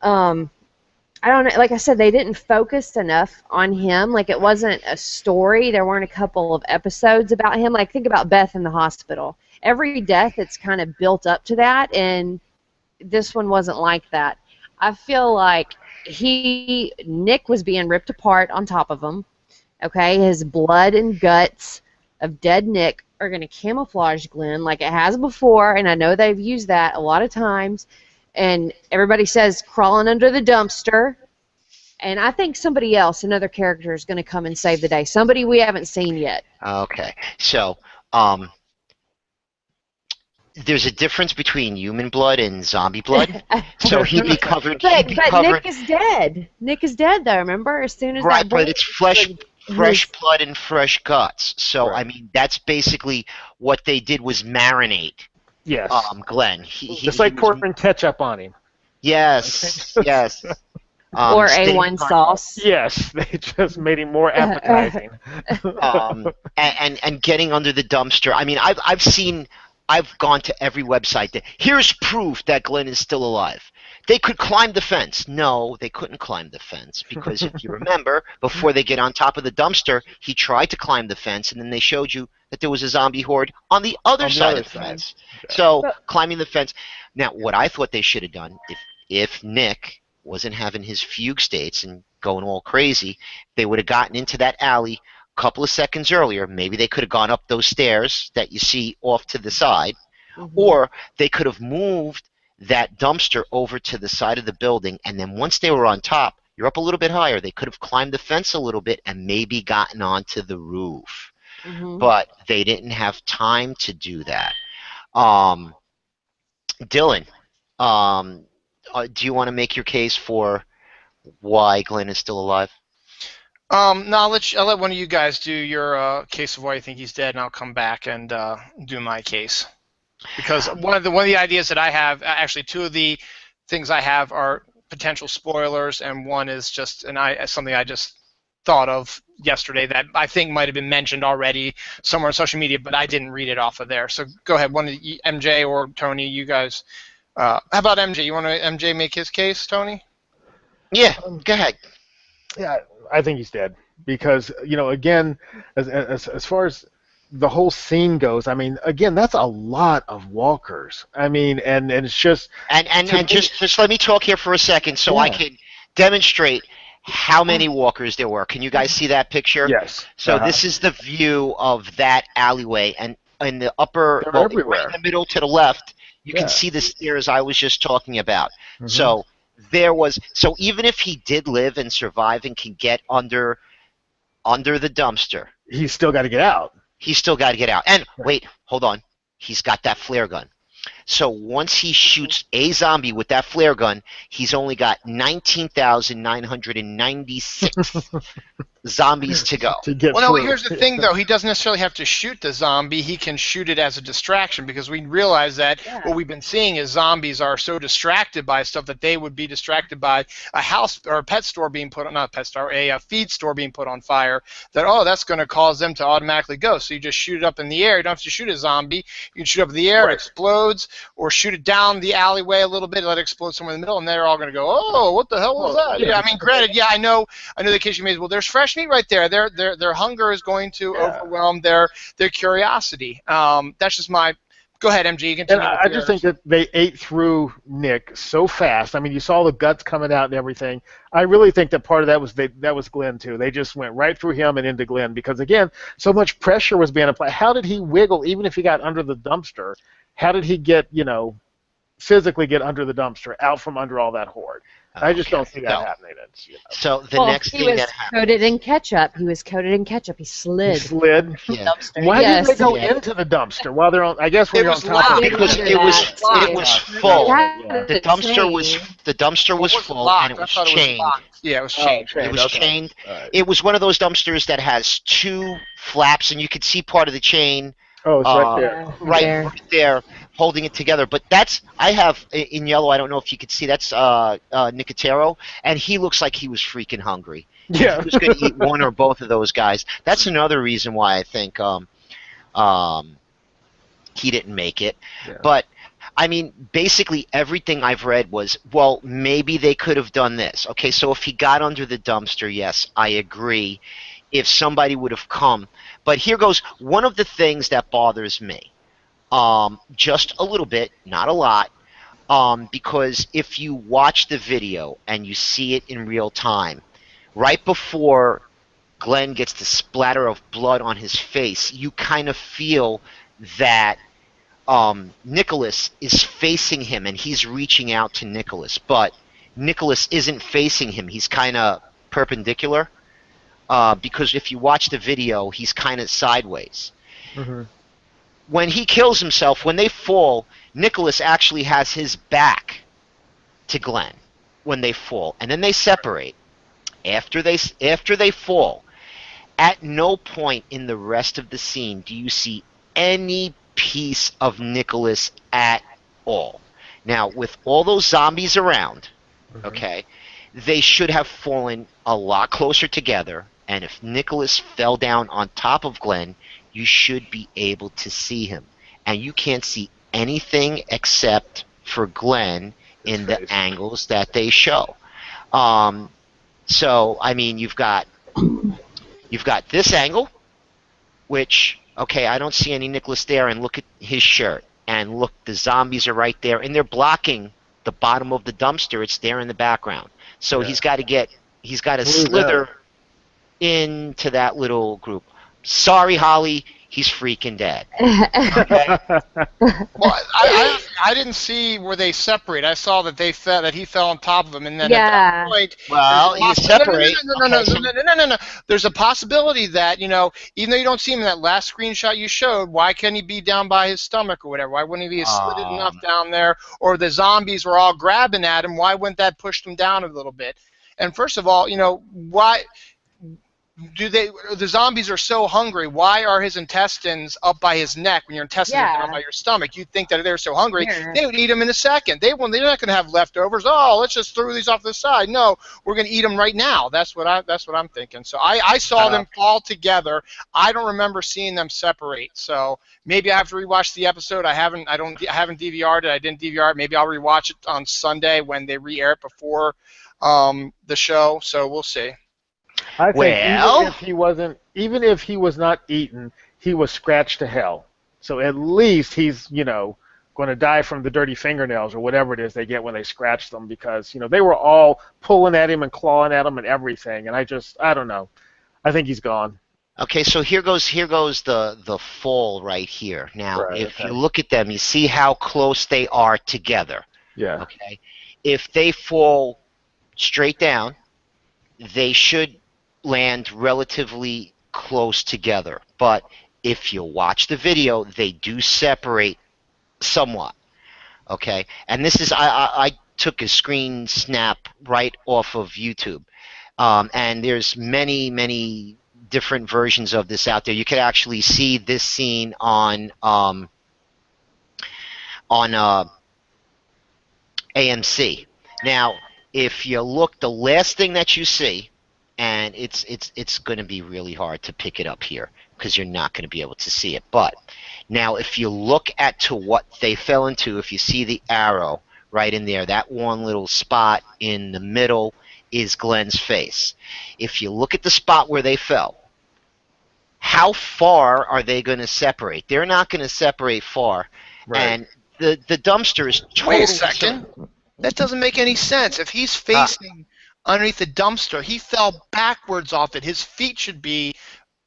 [SPEAKER 4] I don't know. Like I said, they didn't focus enough on him. Like, it wasn't a story. There weren't a couple of episodes about him. Like, think about Beth in the hospital. Every death, it's kind of built up to that, and this one wasn't like that. I feel like Nick was being ripped apart on top of him. Okay, his blood and guts of dead Nick are going to camouflage Glenn like it has before, and I know they've used that a lot of times. And everybody says crawling under the dumpster. And I think somebody else, another character, is going to come and save the day. Somebody we haven't seen yet.
[SPEAKER 1] Okay, so there's a difference between human blood and zombie blood. So he'd be covered.
[SPEAKER 4] But Nick is dead. Nick is dead, though. Remember, as soon as
[SPEAKER 1] right,
[SPEAKER 4] that
[SPEAKER 1] but it's fresh blood and fresh guts. So I mean, that's basically what they did was marinate.
[SPEAKER 3] Yes.
[SPEAKER 1] Glenn.
[SPEAKER 3] Just like pouring ketchup on him.
[SPEAKER 1] Yes. Yes.
[SPEAKER 4] Or A1 sauce.
[SPEAKER 3] Yes, they just made him more appetizing.
[SPEAKER 1] And getting under the dumpster. I mean, I've gone to every website that here's proof that Glenn is still alive. They could climb the fence. No, they couldn't climb the fence because if you remember, before they get on top of the dumpster, he tried to climb the fence, and then they showed you that there was a zombie horde on the other side of the fence. So climbing the fence. Now, what I thought they should have done, if Nick wasn't having his fugue states and going all crazy, they would have gotten into that alley a couple of seconds earlier. Maybe they could have gone up those stairs that you see off to the side, or they could have moved that dumpster over to the side of the building, and then once they were on top, you're up a little bit higher, they could have climbed the fence a little bit and maybe gotten onto the roof. But they didn't have time to do that. Dylan, do you want to make your case for why Glenn is still alive?
[SPEAKER 2] No, I'll let one of you guys do your case of why you think he's dead, and I'll come back and do my case. Because one of the ideas that I have, actually, two of the things I have are potential spoilers, and one is just something I just thought of yesterday that I think might have been mentioned already somewhere on social media, but I didn't read it off of there. So go ahead, one of you, MJ or Tony, you guys. How about MJ? You want to MJ make his case, Tony?
[SPEAKER 1] Yeah, go ahead.
[SPEAKER 3] Yeah, I think he's dead because again, as far as the whole scene goes, I mean, again, that's a lot of walkers. I mean, and it's just
[SPEAKER 1] and just let me talk here for a second so I can demonstrate how many walkers there were. Can you guys see that picture?
[SPEAKER 3] Yes.
[SPEAKER 1] So this is the view of that alleyway, and in the upper, right in the middle to the left, you can see the stairs I was just talking about. So so even if he did live and survive and can get under the dumpster,
[SPEAKER 3] he's still got to get out.
[SPEAKER 1] He's still got to get out. And wait, hold on. He's got that flare gun. So once he shoots a zombie with that flare gun, he's only got 19,996 zombies to go.
[SPEAKER 3] to get
[SPEAKER 2] Well, no,
[SPEAKER 3] through.
[SPEAKER 2] here's the thing, though. He doesn't necessarily have to shoot the zombie. He can shoot it as a distraction because we realize that what we've been seeing is zombies are so distracted by stuff that they would be distracted by a house or a pet store being put on, not a pet store, a feed store being put on fire, that, oh, that's going to cause them to automatically go. So you just shoot it up in the air. You don't have to shoot a zombie. You can shoot up in the air,
[SPEAKER 3] Right.
[SPEAKER 2] it explodes, or shoot it down the alleyway a little bit, let it explode somewhere in the middle, and they're all going to go, oh, what the hell was that?
[SPEAKER 3] yeah.
[SPEAKER 2] Yeah, I mean, granted, yeah, I know the case you made. Well, there's fresh meat right there. Their hunger is going to overwhelm their curiosity. That's just my. Go ahead, MG. You
[SPEAKER 3] And
[SPEAKER 2] continue.
[SPEAKER 3] I just think that they ate through Nick so fast. I mean, you saw the guts coming out and everything. I really think that part of that was Glenn too. They just went right through him and into Glenn because again, so much pressure was being applied. How did he wiggle even if he got under the dumpster? How did he get physically get under the dumpster, out from under all that horde? I just don't see that happening.
[SPEAKER 1] So the next
[SPEAKER 4] he
[SPEAKER 1] thing
[SPEAKER 4] was
[SPEAKER 1] that happened.
[SPEAKER 4] coated in ketchup. He was coated in ketchup. He
[SPEAKER 3] He
[SPEAKER 4] slid.
[SPEAKER 3] slid.
[SPEAKER 1] Yeah.
[SPEAKER 4] Dumpster.
[SPEAKER 3] Why
[SPEAKER 4] Yes.
[SPEAKER 3] didn't they go into the dumpster while they're on? I guess when
[SPEAKER 2] It
[SPEAKER 3] you're on
[SPEAKER 2] was
[SPEAKER 3] top of
[SPEAKER 2] locked.
[SPEAKER 3] it.
[SPEAKER 1] Because
[SPEAKER 4] Under
[SPEAKER 1] it was
[SPEAKER 4] that.
[SPEAKER 1] full.
[SPEAKER 4] Yeah.
[SPEAKER 1] The dumpster was
[SPEAKER 2] wasn't
[SPEAKER 1] full
[SPEAKER 2] locked.
[SPEAKER 1] and it was
[SPEAKER 2] I thought it was
[SPEAKER 1] chained.
[SPEAKER 2] locked. Yeah, it was
[SPEAKER 3] Oh,
[SPEAKER 2] chained.
[SPEAKER 3] chained,
[SPEAKER 1] It was
[SPEAKER 3] okay.
[SPEAKER 1] chained.
[SPEAKER 3] All right.
[SPEAKER 1] It was one of those dumpsters that has two flaps, and you could see part of the chain
[SPEAKER 3] Oh, it's right there.
[SPEAKER 1] right there holding it together. But I have in yellow. I don't know if you could see. That's Nicotero, and he looks like he was freaking hungry.
[SPEAKER 3] Yeah.
[SPEAKER 1] He was going to eat one or both of those guys. That's another reason why I think he didn't make it.
[SPEAKER 3] Yeah.
[SPEAKER 1] But I mean, basically everything I've read was, well, maybe they could have done this. Okay, so if he got under the dumpster, yes, I agree. If somebody would have come. But here goes one of the things that bothers me. Just a little bit, not a lot. Because if you watch the video and you see it in real time, right before Glenn gets the splatter of blood on his face, you kind of feel that Nicholas is facing him and he's reaching out to Nicholas, but Nicholas isn't facing him. He's kind of perpendicular because if you watch the video, he's kind of sideways.
[SPEAKER 3] Mm-hmm.
[SPEAKER 1] When he kills himself, when they fall, Nicholas actually has his back to Glenn when they fall, and then they separate. After they fall, at no point in the rest of the scene do you see any piece of Nicholas at all. Now, with all those zombies around, okay, they should have fallen a lot closer together, and if Nicholas fell down on top of Glenn, you should be able to see him. And you can't see anything except for Glenn in the angles that they show. So, I mean, you've got this angle, which, okay, I don't see any Nicholas there, and look at his shirt. And look, the zombies are right there, and they're blocking the bottom of the dumpster. It's there in the background. So he's got to slither into that little group. Sorry, Holly, he's freaking dead. Okay?
[SPEAKER 2] Well, I didn't see where they separate. I saw that he fell on top of him, and then at that point,
[SPEAKER 1] Well, you separate.
[SPEAKER 2] No. There's a possibility that even though you don't see him in that last screenshot you showed, why can't he be down by his stomach or whatever? Why wouldn't he be slitted enough down there? Or the zombies were all grabbing at him. Why wouldn't that push them down a little bit? And first of all, why? The zombies are so hungry. Why are his intestines up by his neck when your intestines are down by your stomach? You'd think that they're so hungry, they would eat them in a second. They're not going to have leftovers. Oh, let's just throw these off the side. No, we're going to eat them right now. That's what I'm thinking. So I saw them fall together. I don't remember seeing them separate. So maybe I have to rewatch the episode. I haven't DVR'd it. I didn't DVR it. Maybe I'll rewatch it on Sunday when they re-air it before the show. So we'll see.
[SPEAKER 3] I think even if he was not eaten, he was scratched to hell. So at least he's, going to die from the dirty fingernails or whatever it is they get when they scratch them because, they were all pulling at him and clawing at him and everything. And I don't know. I think he's gone.
[SPEAKER 1] Okay, so here goes the fall right here. Now, if you look at them, you see how close they are together.
[SPEAKER 3] Yeah.
[SPEAKER 1] Okay. If they fall straight down, they should land relatively close together. But if you watch the video, they do separate somewhat. Okay, and this is I took a screen snap right off of YouTube, and there's many different versions of this out there. You could actually see this scene on AMC. Now, if you look, the last thing that you see, and it's going to be really hard to pick it up here because you're not going to be able to see it. But now, if you look at to what they fell into, if you see the arrow right in there, that one little spot in the middle is Glenn's face. If you look at the spot where they fell, how far are they going to separate? They're not going to separate far,
[SPEAKER 3] Right.
[SPEAKER 1] and the dumpster is totally.
[SPEAKER 2] Wait a second. That doesn't make any sense. If he's facing underneath the dumpster, he fell backwards off it. His feet should be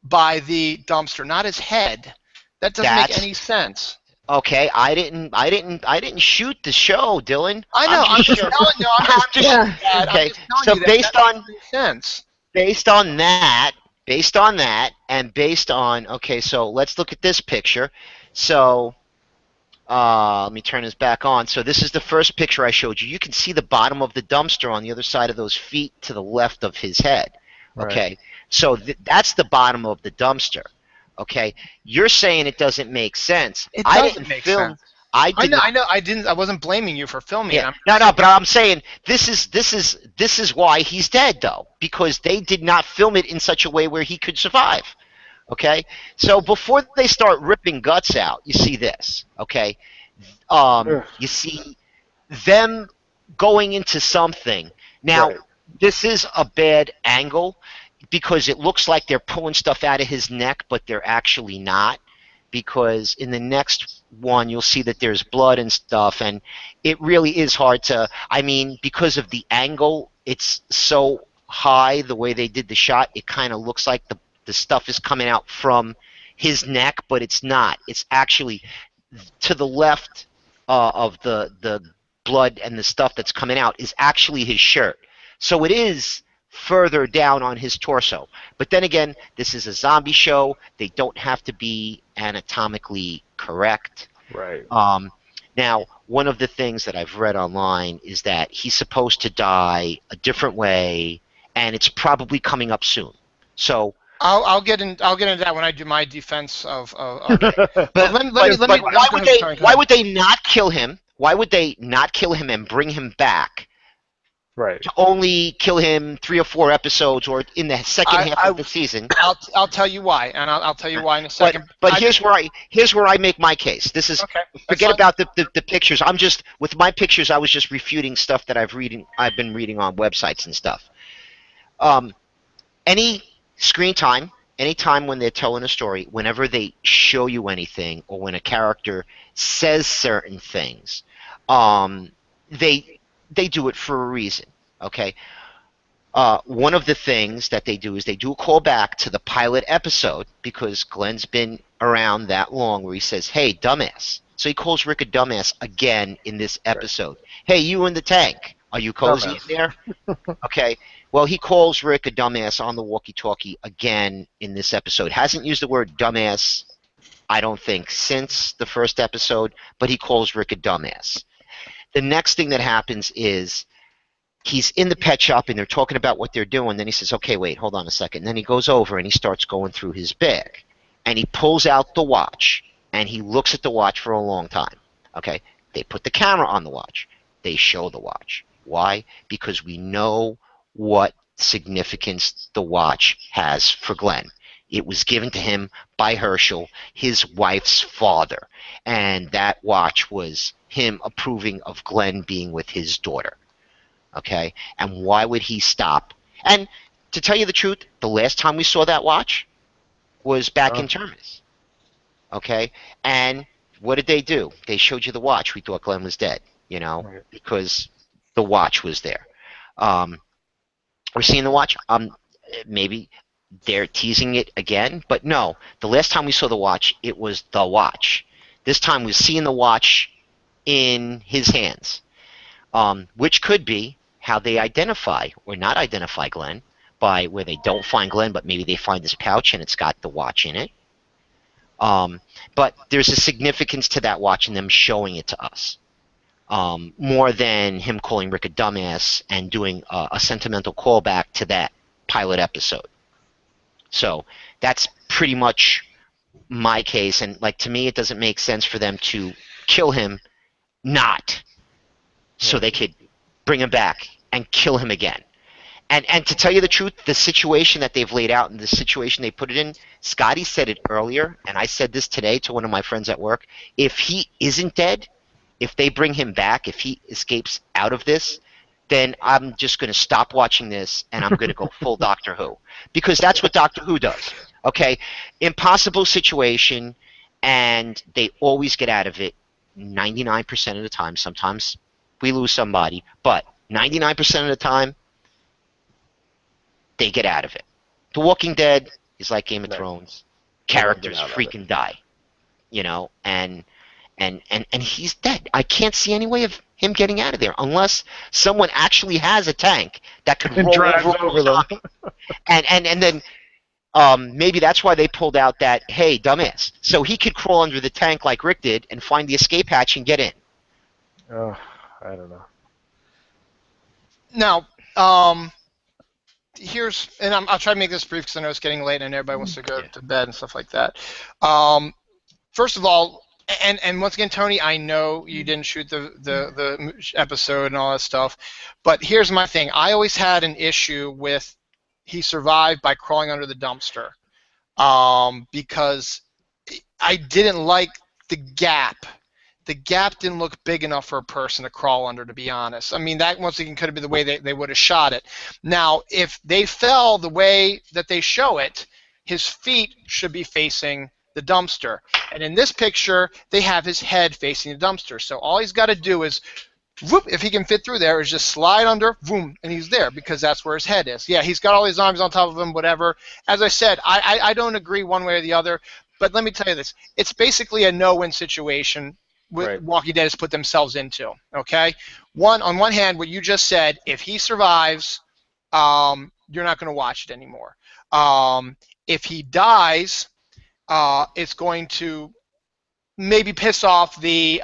[SPEAKER 2] by the dumpster, not his head. That doesn't make any sense.
[SPEAKER 1] Okay, I didn't shoot the show, Dylan.
[SPEAKER 2] I know. I'm just telling you.
[SPEAKER 1] Okay, so based on that, and based on, okay, so let's look at this picture. So let me turn this back on. So this is the first picture I showed you. You can see the bottom of the dumpster on the other side of those feet to the left of his head. Okay,
[SPEAKER 3] Right.
[SPEAKER 1] so that's the bottom of the dumpster. Okay, you're saying it doesn't make sense.
[SPEAKER 2] It
[SPEAKER 1] I
[SPEAKER 2] doesn't
[SPEAKER 1] didn't
[SPEAKER 2] make
[SPEAKER 1] film.
[SPEAKER 2] sense.
[SPEAKER 1] I know.
[SPEAKER 2] I didn't. I wasn't blaming you for filming
[SPEAKER 1] Yeah.
[SPEAKER 2] it.
[SPEAKER 1] No, but I'm saying this is why he's dead, though, because they did not film it in such a way where he could survive. Okay, so before they start ripping guts out, you see this. Okay, you see them going into something. Now,
[SPEAKER 3] Right.
[SPEAKER 1] this is a bad angle because it looks like they're pulling stuff out of his neck, but they're actually not. Because in the next one, you'll see that there's blood and stuff, and it really is hard to. I mean, because of the angle, it's so high. The way they did the shot, it kind of looks like the stuff is coming out from his neck, but it's not. It's actually to the left of the blood and the stuff that's coming out is actually his shirt. So it is further down on his torso. But then again, this is a zombie show. They don't have to be anatomically correct.
[SPEAKER 3] Right.
[SPEAKER 1] Now, one of the things that I've read online is that he's supposed to die a different way, and it's probably coming up soon. So
[SPEAKER 2] I'll get into that when I do my defense of. Okay.
[SPEAKER 1] But why would they not kill him? Why would they not kill him and bring him back?
[SPEAKER 3] Right.
[SPEAKER 1] To only kill him 3 or 4 episodes, or in the second half of the season.
[SPEAKER 2] I'll tell you why, and I'll tell you why in a second.
[SPEAKER 1] But here's where I make my case. This is
[SPEAKER 2] Okay,
[SPEAKER 1] forget about the pictures. I'm just with my pictures. I was just refuting stuff that I've been reading on websites and stuff. Any screen time, any time when they're telling a story, whenever they show you anything, or when a character says certain things, they do it for a reason, okay? One of the things that they do is they do a call back to the pilot episode because Glenn's been around that long where he says, hey, dumbass. So he calls Rick a dumbass again in this episode. Hey, you in the tank. Are you cozy in there? Okay. Well, he calls Rick a dumbass on the walkie-talkie again in this episode. Hasn't used the word dumbass, I don't think, since the first episode, but he calls Rick a dumbass. The next thing that happens is he's in the pet shop and they're talking about what they're doing. Then he says, okay, wait, hold on a second. And then he goes over and he starts going through his bag. And he pulls out the watch and he looks at the watch for a long time. Okay? They put the camera on the watch. They show the watch. Why? Because we know what significance the watch has for Glenn. It was given to him by Herschel, his wife's father. And that watch was him approving of Glenn being with his daughter. Okay? And why would he stop? And to tell you the truth, the last time we saw that watch was back in Terminus. Okay? And what did they do? They showed you the watch. We thought Glenn was dead, because the watch was there. We're seeing the watch. Maybe they're teasing it again, but no. The last time we saw the watch, it was the watch. This time we're seeing the watch in his hands, which could be how they identify or not identify Glenn, by where they don't find Glenn, but maybe they find this pouch and it's got the watch in it. But there's a significance to that watch and them showing it to us. more than him calling Rick a dumbass and doing a sentimental callback to that pilot episode. So that's pretty much my case. And like to me, it doesn't make sense for them to kill him, not so they could bring him back and kill him again. And to tell you the truth, the situation that they've laid out and the situation they put it in, Scotty said it earlier, and I said this today to one of my friends at work. If he isn't dead, if they bring him back, if he escapes out of this, then I'm just going to stop watching this and I'm going to go full Doctor Who. Because that's what Doctor Who does. Okay? Impossible situation, and they always get out of it 99% of the time. Sometimes we lose somebody, but 99% of the time, they get out of it. The Walking Dead is like Game of Thrones. Characters freaking die. You know, and he's dead. I can't see any way of him getting out of there unless someone actually has a tank that could roll over them. And then maybe that's why they pulled out that, hey, dumbass. So he could crawl under the tank like Rick did and find the escape hatch and get in.
[SPEAKER 3] Oh, I don't know.
[SPEAKER 2] Now, here's, and I'll try to make this brief because I know it's getting late and everybody wants to go to bed and stuff like that. First of all, and once again, Tony, I know you didn't shoot the episode and all that stuff, but here's my thing. I always had an issue with he survived by crawling under the dumpster because I didn't like the gap. The gap didn't look big enough for a person to crawl under, to be honest. I mean, that once again could have been the way they would have shot it. Now, if they fell the way that they show it, his feet should be facing the dumpster. And in this picture, they have his head facing the dumpster. So all he's got to do is, whoop, if he can fit through there, is just slide under, boom, and he's there because that's where his head is. Yeah, he's got all his arms on top of him, whatever. As I said, I don't agree one way or the other, but let me tell you this. It's basically a no-win situation Walking Dead has put themselves into. Okay, on one hand, what you just said, if he survives, you're not going to watch it anymore. If he dies, it's going to maybe piss off the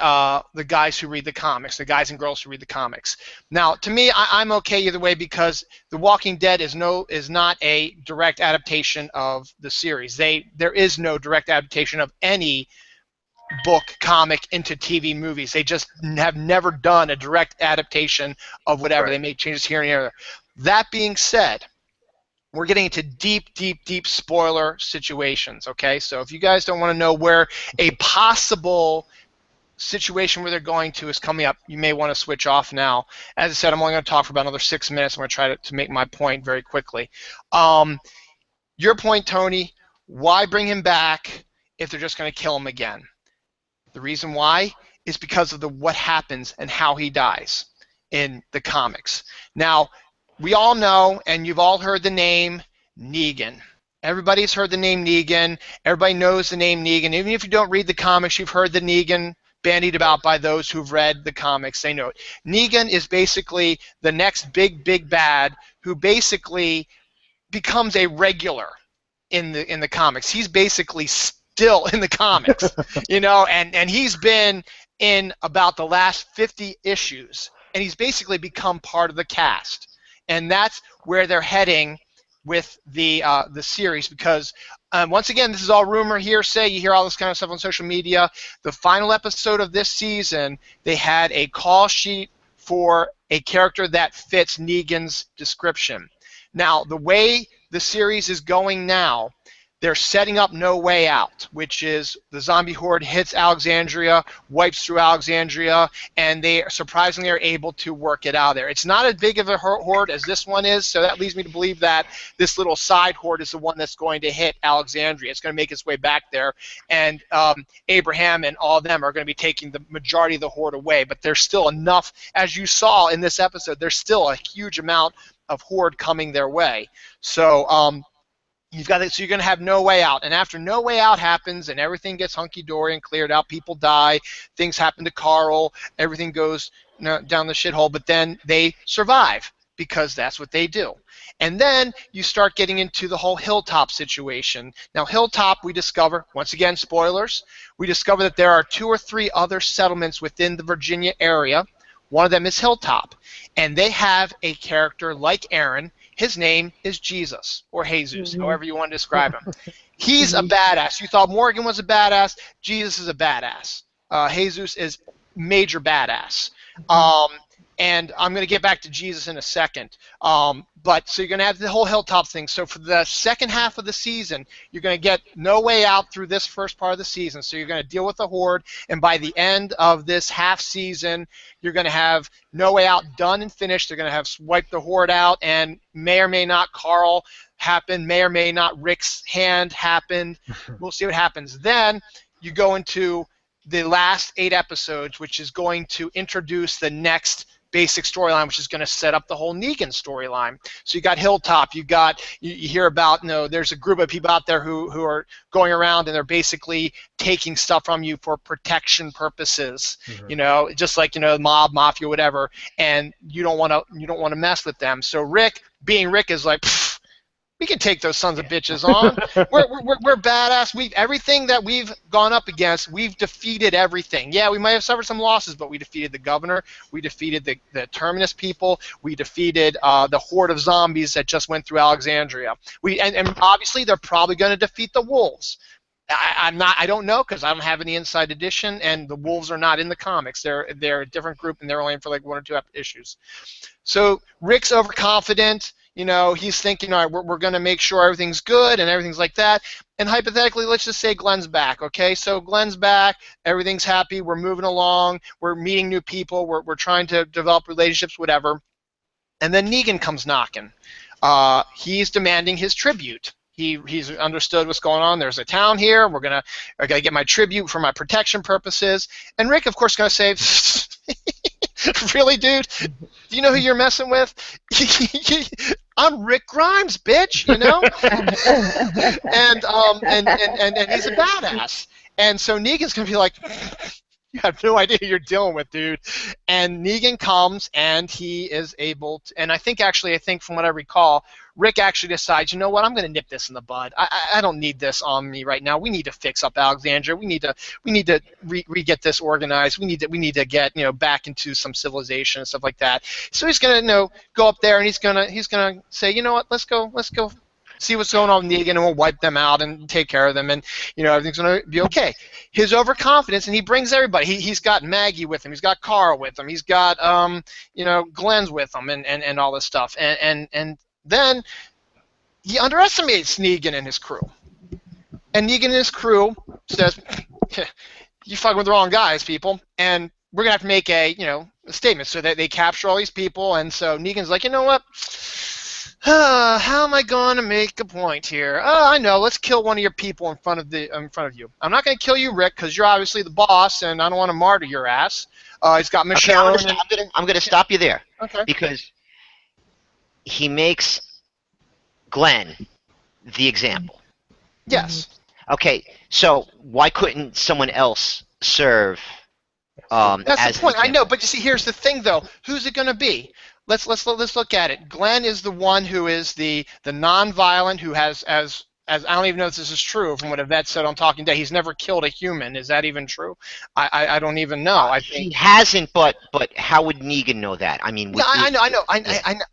[SPEAKER 2] guys who read the comics, the guys and girls who read the comics. Now, to me, I'm okay either way because The Walking Dead is not a direct adaptation of the series. There is no direct adaptation of any book, comic into TV movies. They just have never done a direct adaptation of whatever. They make changes here and there. That being said, we're getting into deep, deep, deep spoiler situations, okay? So if you guys don't want to know where a possible situation where they're going to is coming up, you may want to switch off now. As I said, I'm only going to talk for about another 6 minutes. I'm going to try to make my point very quickly. Your point, Tony, why bring him back if they're just going to kill him again? The reason why is because of what happens and how he dies in the comics. Now, we all know, and you've all heard the name Negan. Everybody's heard the name Negan. Everybody knows the name Negan. Even if you don't read the comics, you've heard the Negan bandied about by those who've read the comics. They know it. Negan is basically the next big, big bad who basically becomes a regular in the comics. He's basically still in the comics, you know, and he's been in about the last 50 issues, and he's basically become part of the cast. And that's where they're heading with the series because, once again, this is all rumor, hearsay. You hear all this kind of stuff on social media. The final episode of this season, they had a call sheet for a character that fits Negan's description. Now, the way the series is going now, they're setting up No Way Out, which is the zombie horde hits Alexandria, wipes through Alexandria, and they surprisingly are able to work it out there. It's not as big of a horde as this one is, so that leads me to believe that this little side horde is the one that's going to hit Alexandria. It's going to make its way back there, and Abraham and all of them are going to be taking the majority of the horde away, but there's still enough, as you saw in this episode, there's still a huge amount of horde coming their way. So, so you're going to have No Way Out. And after No Way Out happens and everything gets hunky-dory and cleared out, people die, things happen to Carl, everything goes down the shithole, but then they survive because that's what they do. And then you start getting into the whole Hilltop situation. Now, Hilltop, we discover, once again, spoilers, we discover that there are 2 or 3 other settlements within the Virginia area. One of them is Hilltop. And they have a character like Aaron. His name is Jesus, or Jesus, however you want to describe him. He's a badass. You thought Morgan was a badass. Jesus is a badass. Jesus is major badass. And I'm going to get back to Jesus in a second. But so you're going to have the whole Hilltop thing. So for the second half of the season, you're going to get no way out through this first part of the season. So you're going to deal with the Horde. And by the end of this half season, you're going to have No Way Out done and finished. They're going to have wiped the Horde out. And may or may not Carl happen. May or may not Rick's hand happen. We'll see what happens. Then you go into the last 8 episodes, which is going to introduce the next basic storyline, which is going to set up the whole Negan storyline. So you got Hilltop, you hear about, there's a group of people out there who are going around and they're basically taking stuff from you for protection purposes. Just like mob, mafia, whatever, and you don't want to mess with them. So Rick, being Rick, is like, we can take those sons of bitches on. We're badass. Everything that we've gone up against, we've defeated everything. Yeah, we might have suffered some losses, but we defeated the governor. We defeated the Terminus people. We defeated the horde of zombies that just went through Alexandria. And obviously they're probably going to defeat the wolves. I don't know because I don't have any Inside Edition, and the wolves are not in the comics. They're a different group, and they're only in for like 1 or 2 issues. So Rick's overconfident. He's thinking, all right, we're going to make sure everything's good and everything's like that. And hypothetically, let's just say Glenn's back, okay? So Glenn's back, everything's happy, we're moving along, we're meeting new people, we're trying to develop relationships, whatever. And then Negan comes knocking. He's demanding his tribute. He's understood what's going on. There's a town here. I gotta get my tribute for my protection purposes. And Rick, of course, is going to say, really, dude? Do you know who you're messing with? I'm Rick Grimes, bitch. And he's a badass. And so Negan's gonna be like, you have no idea who you're dealing with, dude. And Negan comes, and he is able to. And I think from what I recall, Rick actually decides, you know what? I'm going to nip this in the bud. I don't need this on me right now. We need to fix up Alexandria. We need to re-get this organized. We need to get back into some civilization and stuff like that. So he's going to go up there, and he's going to say, you know what? Let's go see what's going on with Negan, and we'll wipe them out and take care of them, and everything's going to be okay. His overconfidence, and he brings everybody. He's got Maggie with him. He's got Carl with him. He's got Glenn's with him, and all this stuff. And then he underestimates Negan and his crew. And Negan and his crew says, "You fucking with the wrong guys, people, and we're gonna have to make a statement." So that they capture all these people, and so Negan's like, you know what? How am I going to make a point here? Oh, I know. Let's kill one of your people in front of you. I'm not going to kill you, Rick, because you're obviously the boss, and I don't want to martyr your ass. He's got Michonne.
[SPEAKER 1] Okay, I'm going to stop you there.
[SPEAKER 2] Okay.
[SPEAKER 1] Because he makes Glenn the example.
[SPEAKER 2] Yes.
[SPEAKER 1] Okay. So why couldn't someone else serve?
[SPEAKER 2] That's the point. I know, but you see, here's the thing, though. Who's it going to be? Let's look at it. Glenn is the one who is the non-violent, who has as I don't even know if this is true from what Yvette said on Talking Dead. He's never killed a human. Is that even true? I don't even know. I think
[SPEAKER 1] he hasn't, but how would Negan know that? I mean,
[SPEAKER 2] I know.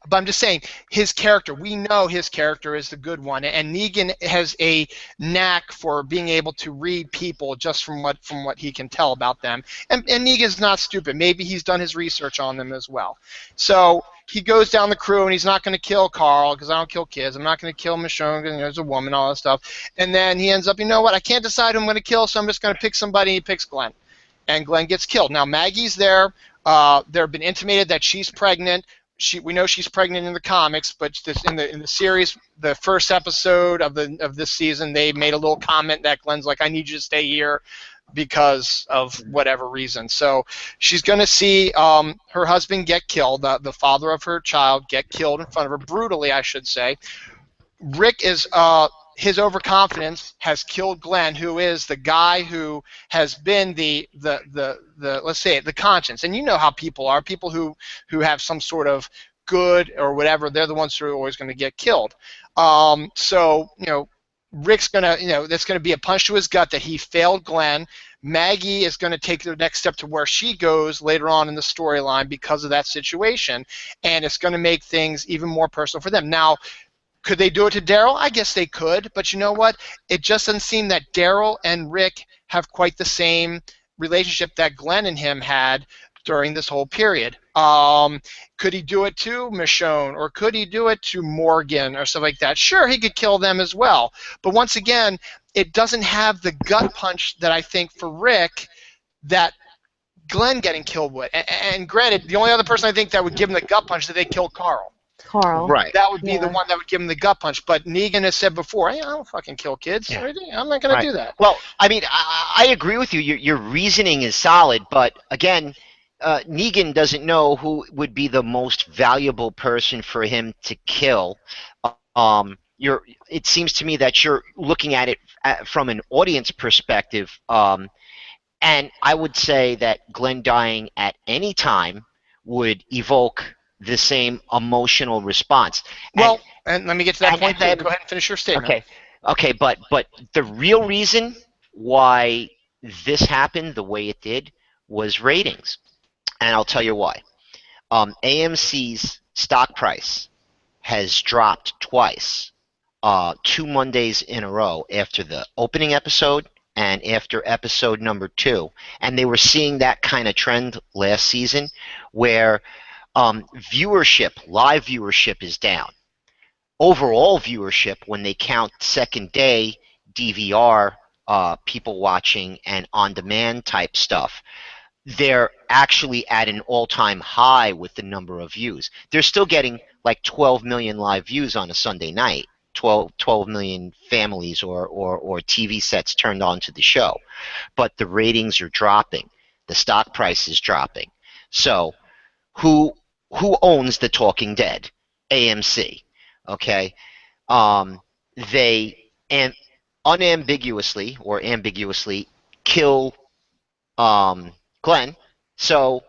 [SPEAKER 2] But I'm just saying his character. We know his character is the good one, and Negan has a knack for being able to read people just from what he can tell about them. And Negan's not stupid. Maybe he's done his research on them as well. So he goes down the crew, and he's not going to kill Carl because I don't kill kids. I'm not going to kill Michonne because there's a woman, all that stuff. And then he ends up, you know what? I can't decide who I'm going to kill, so I'm just going to pick somebody. He picks Glenn, and Glenn gets killed. Now Maggie's there. There have been intimated that she's pregnant. We know she's pregnant in the comics, but in the series, the first episode of this season, they made a little comment that Glenn's like, I need you to stay here because of whatever reason. So she's going to see her husband get killed, the father of her child get killed in front of her, brutally, I should say. Rick is his overconfidence has killed Glenn, who is the guy who has been the let's say it, the conscience. And you know how people are, people who have some sort of good or whatever, they're the ones who are always going to get killed. So, Rick's going to, that's going to be a punch to his gut that he failed Glenn. Maggie is going to take the next step to where she goes later on in the storyline because of that situation, and it's going to make things even more personal for them. Now, could they do it to Daryl? I guess they could, but you know what? It just doesn't seem that Daryl and Rick have quite the same relationship that Glenn and him had during this whole period. Could he do it to Michonne, or could he do it to Morgan or stuff like that? Sure, he could kill them as well. But once again, it doesn't have the gut punch that I think for Rick that Glenn getting killed would. And granted, the only other person I think that would give him the gut punch is that they killed Carl.
[SPEAKER 1] Right.
[SPEAKER 2] That would be the one that would give him the gut punch. But Negan has said before, hey, I don't fucking kill kids. Yeah. I'm not going to do that.
[SPEAKER 1] Well, I mean, I agree with you. Your reasoning is solid, but again, Negan doesn't know who would be the most valuable person for him to kill. It seems to me that you're looking at it from an audience perspective, and I would say that Glenn dying at any time would evoke the same emotional response.
[SPEAKER 2] Well, and let me get to that point. Then go ahead and finish your statement.
[SPEAKER 1] Okay, but the real reason why this happened the way it did was ratings, and I'll tell you why. AMC's stock price has dropped twice, 2 Mondays in a row after the opening episode and after episode number 2, and they were seeing that kind of trend last season where live viewership is down. Overall viewership, when they count second day DVR people watching and on-demand type stuff, they're actually at an all-time high with the number of views. They're still getting like 12 million live views on a Sunday night, 12 million families or TV sets turned on to the show. But the ratings are dropping. The stock price is dropping. So who owns The Talking Dead? AMC. Okay? They unambiguously or ambiguously kill Glenn, so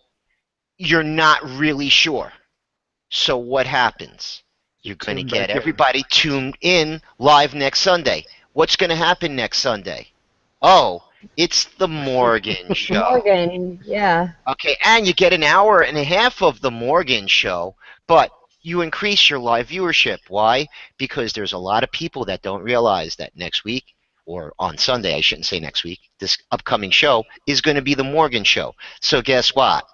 [SPEAKER 1] you're not really sure. So what happens? You're going to get everybody tuned in live next Sunday. What's going to happen next Sunday? Oh, it's the Morgan show.
[SPEAKER 4] Morgan, yeah.
[SPEAKER 1] Okay, and you get an hour and a half of the Morgan show, but you increase your live viewership. Why? Because there's a lot of people that don't realize that next week, or on Sunday, I shouldn't say next week, this upcoming show is going to be the Morgan show. So guess what?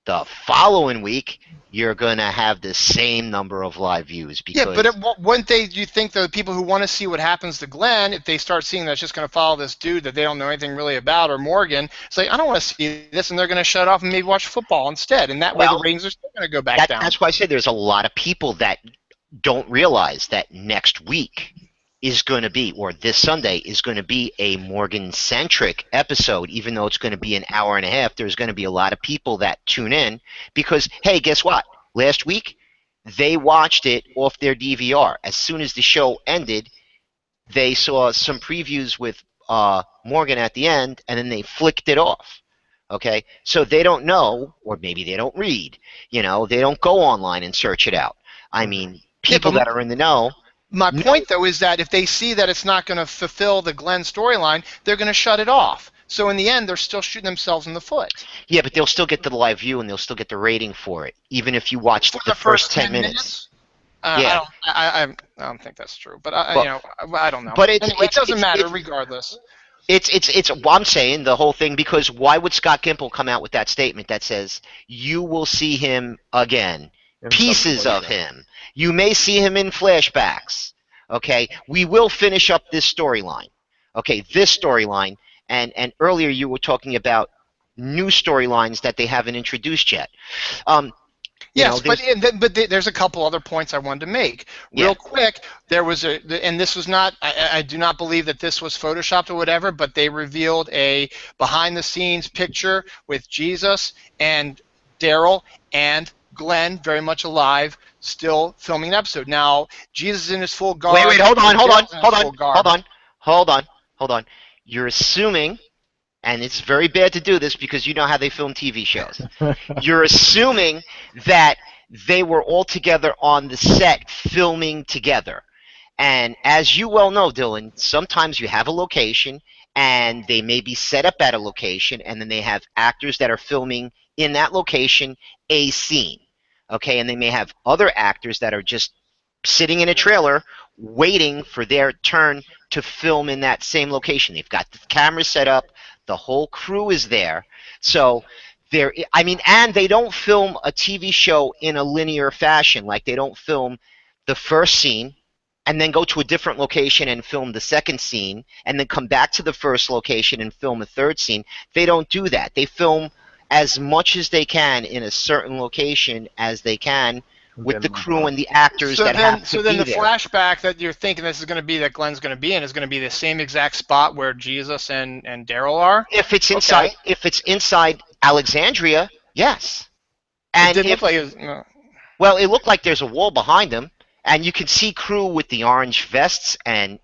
[SPEAKER 1] The following week, you're going to have the same number of live views. Because
[SPEAKER 2] wouldn't they, do you think the people who want to see what happens to Glenn, if they start seeing that it's just going to follow this dude that they don't know anything really about, or Morgan, it's like, I don't want to see this, and they're going to shut off and maybe watch football instead, and that way the ratings are still going to go back down.
[SPEAKER 1] That's why I say there's a lot of people that don't realize that next week is going to be, or this Sunday is going to be a Morgan-centric episode, even though it's going to be an hour and a half. There's going to be a lot of people that tune in because, hey, guess what? Last week, they watched it off their DVR. As soon as the show ended, they saw some previews with Morgan at the end, and then they flicked it off. Okay? So they don't know, or maybe they don't read. They don't go online and search it out. I mean, people that are in the know.
[SPEAKER 2] My point, though, is that if they see that it's not going to fulfill the Glenn storyline, they're going to shut it off. So in the end, they're still shooting themselves in the foot.
[SPEAKER 1] Yeah, but they'll still get the live view, and they'll still get the rating for it, even if you watch the first 10 minutes.
[SPEAKER 2] Yeah. I don't think that's true, but I don't know.
[SPEAKER 1] But
[SPEAKER 2] it doesn't matter regardless.
[SPEAKER 1] It's I'm saying the whole thing, because why would Scott Gimple come out with that statement that says you will see him again, pieces of him. You may see him in flashbacks. Okay, we will finish up this storyline. Okay, this storyline, and earlier you were talking about new storylines that they haven't introduced yet.
[SPEAKER 2] Yes, but there's a couple other points I wanted to make. Real quick, there was and this was not, I do not believe that this was photoshopped or whatever, but they revealed a behind-the-scenes picture with Jesus and Daryl and Glenn, very much alive, still filming an episode. Now, Jesus is in his full garb.
[SPEAKER 1] Wait, hold on. You're assuming, and it's very bad to do this because you know how they film TV shows. You're assuming that they were all together on the set filming together. And as you well know, Dylan, sometimes you have a location and they may be set up at a location, and then they have actors that are filming in that location a scene. Okay, and they may have other actors that are just sitting in a trailer waiting for their turn to film in that same location. They've got the cameras set up, the whole crew is there. So there, I mean, and they don't film a TV show in a linear fashion. Like, they don't film the first scene and then go to a different location and film the second scene and then come back to the first location and film a third scene. They don't do that. They film as much as they can in a certain location as they can with the crew and the actors that have to be there.
[SPEAKER 2] So then the flashback that you're thinking this is going to be, that Glenn's going to be in, is going to be the same exact spot where Jesus and Daryl are?
[SPEAKER 1] If it's inside, okay. If it's inside Alexandria, yes. And
[SPEAKER 2] it didn't look like it was, no.
[SPEAKER 1] Well, it looked like there's a wall behind them, and you can see crew with the orange vests and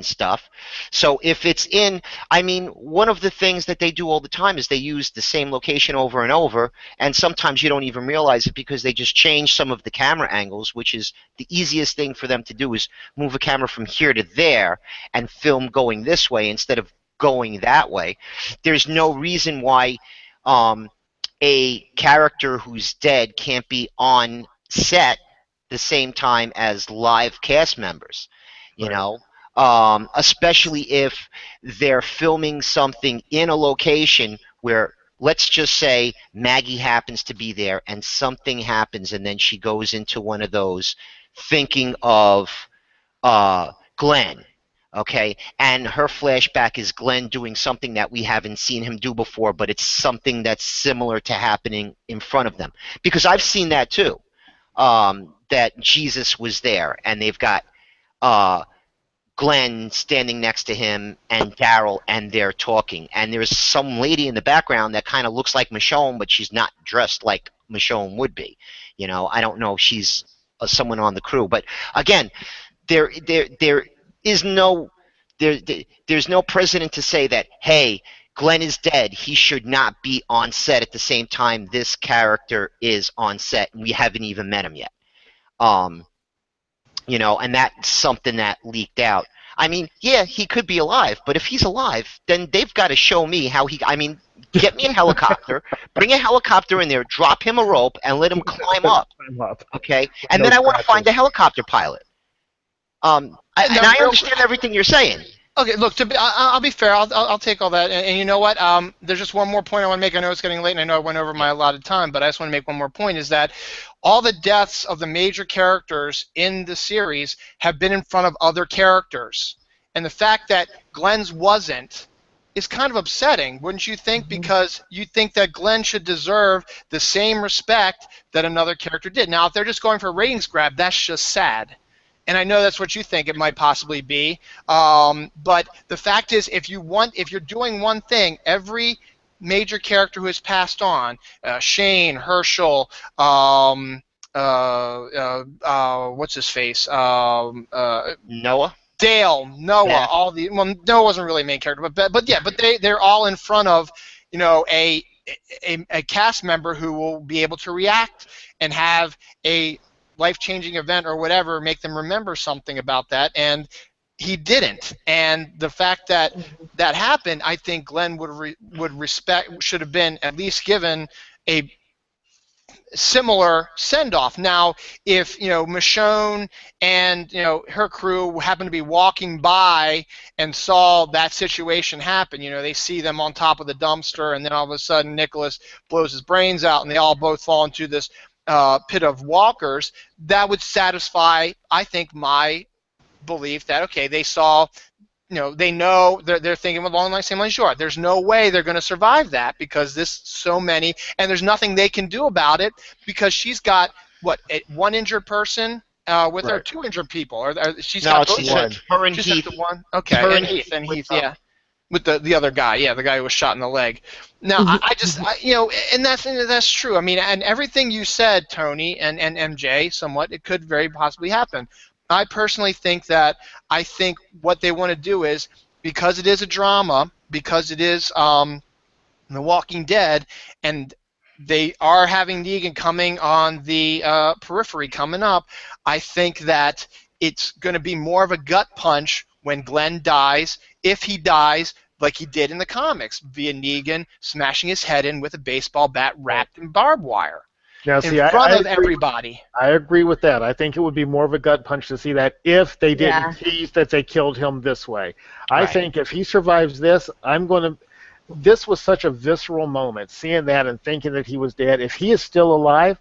[SPEAKER 1] stuff. So if it's in, I mean, one of the things that they do all the time is they use the same location over and over, and sometimes you don't even realize it because they just change some of the camera angles, which is the easiest thing for them to do, is move a camera from here to there and film going this way instead of going that way. There's no reason why a character who's dead can't be on set the same time as live cast members, you know, especially if they're filming something in a location where, let's just say, Maggie happens to be there and something happens and then she goes into one of those thinking of Glenn, okay, and her flashback is Glenn doing something that we haven't seen him do before, but it's something that's similar to happening in front of them, because I've seen that too. That Jesus was there, and they've got Glenn standing next to him and Daryl, and they're talking. And there's some lady in the background that kind of looks like Michonne, but she's not dressed like Michonne would be. You know, I don't know if she's someone on the crew, but again, there's no precedent to say that, hey, Glenn is dead, he should not be on set at the same time this character is on set, and we haven't even met him yet. You know, and that's something that leaked out. I mean, yeah, he could be alive, but if he's alive, then they've got to show me how he, I mean, get me a helicopter, bring a helicopter in there, drop him a rope, and let him climb up, okay? And then I want to find a helicopter pilot. And I understand everything you're saying.
[SPEAKER 2] Okay, look, I'll be fair. I'll take all that. And you know what? There's just one more point I want to make. I know it's getting late, and I know I went over my allotted time, but I just want to make one more point, is that all the deaths of the major characters in the series have been in front of other characters. And the fact that Glenn's wasn't is kind of upsetting, wouldn't you think? Because you think that Glenn should deserve the same respect that another character did. Now, if they're just going for a ratings grab, that's just sad. And I know that's what you think it might possibly be, but the fact is, if you're doing one thing, every major character who has passed on, Shane, Herschel, what's his face,
[SPEAKER 1] Noah,
[SPEAKER 2] Dale, Noah,
[SPEAKER 1] yeah.
[SPEAKER 2] all the, well, Noah wasn't really a main character, but yeah, but they're all in front of, you know, a cast member who will be able to react and have a life-changing event or whatever, make them remember something about that, and he didn't. And the fact that that happened, I think Glenn should have been at least given a similar send-off. Now, if, you know, Michonne and, you know, her crew happened to be walking by and saw that situation happen, you know, they see them on top of the dumpster, and then all of a sudden Nicholas blows his brains out, and they all both fall into this pit of walkers, that would satisfy, I think, my belief that, okay, they saw, you know, they know, they're thinking along the same lines you are. There's no way they're going to survive that, because this so many, and there's nothing they can do about it, because she's got, what, one injured person with her, two injured people, or she's got both.
[SPEAKER 1] Her and Heath.
[SPEAKER 2] The one. Okay,
[SPEAKER 1] her
[SPEAKER 2] and Heath, yeah. With the other guy, yeah, the guy who was shot in the leg. Now, I you know, and that's true. I mean, and everything you said, Tony and MJ, somewhat, it could very possibly happen. I personally think that, I think what they want to do is, because it is a drama, because it is The Walking Dead, and they are having Negan coming on the periphery coming up, I think that it's going to be more of a gut punch when Glenn dies, if he dies like he did in the comics, via Negan smashing his head in with a baseball bat wrapped in barbed wire
[SPEAKER 3] Now,
[SPEAKER 2] in
[SPEAKER 3] see,
[SPEAKER 2] front
[SPEAKER 3] I
[SPEAKER 2] of
[SPEAKER 3] agree.
[SPEAKER 2] everybody.
[SPEAKER 3] I agree with that. I think it would be more of a gut punch to see that if they didn't
[SPEAKER 4] Yeah.
[SPEAKER 3] tease that they killed him this way. I
[SPEAKER 2] Right.
[SPEAKER 3] think if he survives this, I'm going to. This was such a visceral moment, seeing that and thinking that he was dead. If he is still alive,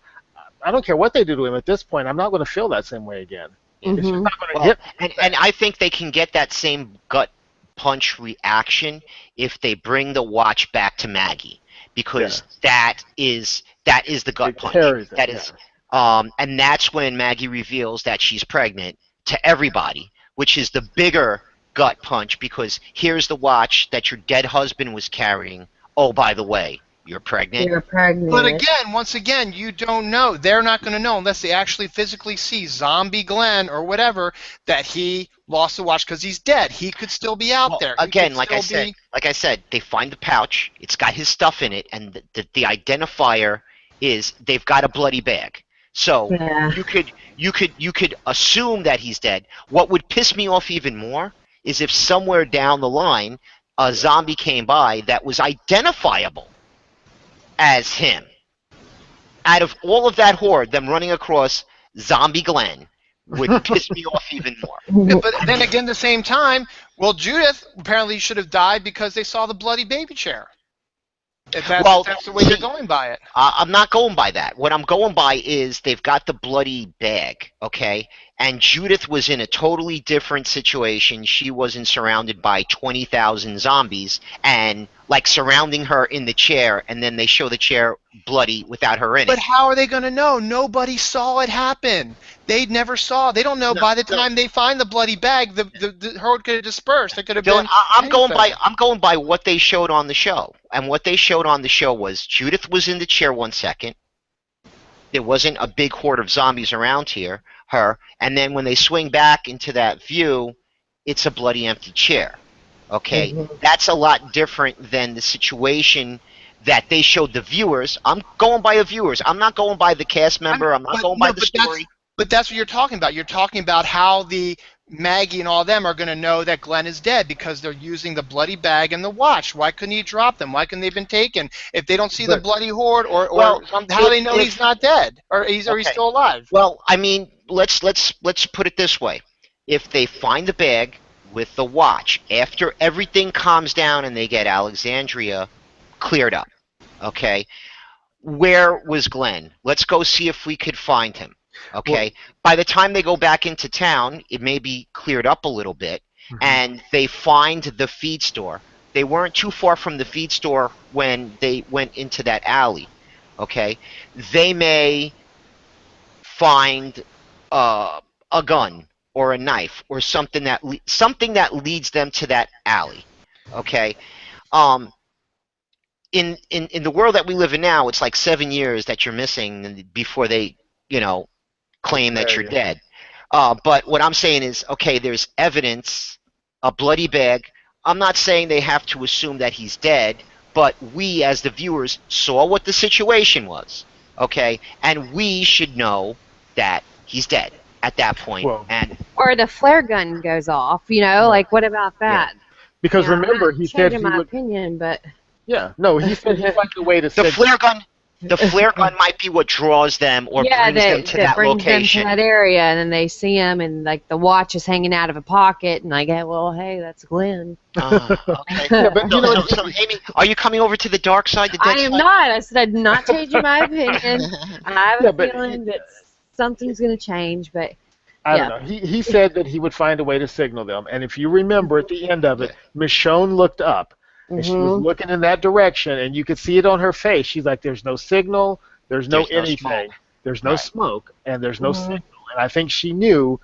[SPEAKER 3] I don't care what they do to him at this point. I'm not going to feel that same way again. It's just
[SPEAKER 4] Mhm.
[SPEAKER 3] not going to
[SPEAKER 1] Well,
[SPEAKER 3] hit.
[SPEAKER 1] and I think they can get that same gut punch reaction if they bring the watch back to Maggie, because that is the gut
[SPEAKER 3] It
[SPEAKER 1] punch.
[SPEAKER 3] carries it,
[SPEAKER 1] That is, and that's when Maggie reveals that she's pregnant to everybody, which is the bigger gut punch, because here's the watch that your dead husband was carrying. Oh, by the way, you're pregnant.
[SPEAKER 4] You're pregnant.
[SPEAKER 2] But again, once again, you don't know. They're not going to know unless they actually physically see Zombie Glenn or whatever that he lost the watch because he's dead. He could still be out
[SPEAKER 1] Well,
[SPEAKER 2] there. He
[SPEAKER 1] again,
[SPEAKER 2] could
[SPEAKER 1] like
[SPEAKER 2] still
[SPEAKER 1] I said, they find the pouch. It's got his stuff in it, and the identifier is they've got a bloody bag. So
[SPEAKER 4] Yeah.
[SPEAKER 1] you could assume that he's dead. What would piss me off even more is if somewhere down the line a zombie came by that was identifiable as him. Out of all of that horde, them running across Zombie Glenn would piss me off even more.
[SPEAKER 2] be. But then again, at the same time, well, Judith apparently should have died because they saw the bloody baby chair. If that's the way you're going by it.
[SPEAKER 1] I'm not going by that. What I'm going by is they've got the bloody bag, okay? And Judith was in a totally different situation. She wasn't surrounded by 20,000 zombies and like surrounding her in the chair, and then they show the chair bloody without her in it.
[SPEAKER 2] But how are they going to know? Nobody saw it happen. They never saw. They don't know. By the time they find the bloody bag, the herd could have dispersed. It could have been.
[SPEAKER 1] I'm going by what they showed on the show, and what they showed on the show was Judith was in the chair 1 second. There wasn't a big horde of zombies around her, and then when they swing back into that view, it's a bloody empty chair. Okay, that's a lot different than the situation that they showed the viewers. I'm going by the viewers. I'm not going by the cast member. I'm not going by the story.
[SPEAKER 2] But that's what you're talking about. You're talking about how the Maggie and all them are going to know that Glenn is dead because they're using the bloody bag and the watch. Why couldn't he drop them? Why couldn't they have been taken? If they don't see the bloody horde, or how do they know he's not dead or he's still alive?
[SPEAKER 1] Well, I mean, let's put it this way: if they find the bag with the watch after everything calms down and they get Alexandria cleared up, okay, where was Glenn? Let's go see if we could find him. Okay, by the time they go back into town, it may be cleared up a little bit, and they find the feed store. They weren't too far from the feed store when they went into that alley. Okay, they may find a gun or a knife or something that leads them to that alley. Okay, in the world that we live in now, it's like 7 years that you're missing before they claim that you're dead. But what I'm saying is, okay, there's evidence, a bloody bag. I'm not saying they have to assume that he's dead, but we as the viewers saw what the situation was, okay, and we should know that he's dead at that point.
[SPEAKER 4] Or the flare gun goes off, like what about that?
[SPEAKER 3] Because remember, he said he
[SPEAKER 4] my
[SPEAKER 3] would.
[SPEAKER 4] opinion, but
[SPEAKER 3] he said he'd find a way to.
[SPEAKER 1] The flare gun. The flare gun might be what draws them or brings them to that location.
[SPEAKER 4] Them to that area, and then they see him, and like the watch is hanging out of a pocket, and like, well, hey, that's Glenn.
[SPEAKER 1] Okay. So, Amy, are you coming over to the dark side?
[SPEAKER 4] I am not. I said I'm not changing my opinion. I have a feeling that something's going to change, but.
[SPEAKER 3] I don't know. He said that he would find a way to signal them, and if you remember at the end of it, Michonne looked up. And she was looking in that direction, and you could see it on her face. She's like, there's no signal, there's no anything, there's no smoke, and there's no signal. And I think she knew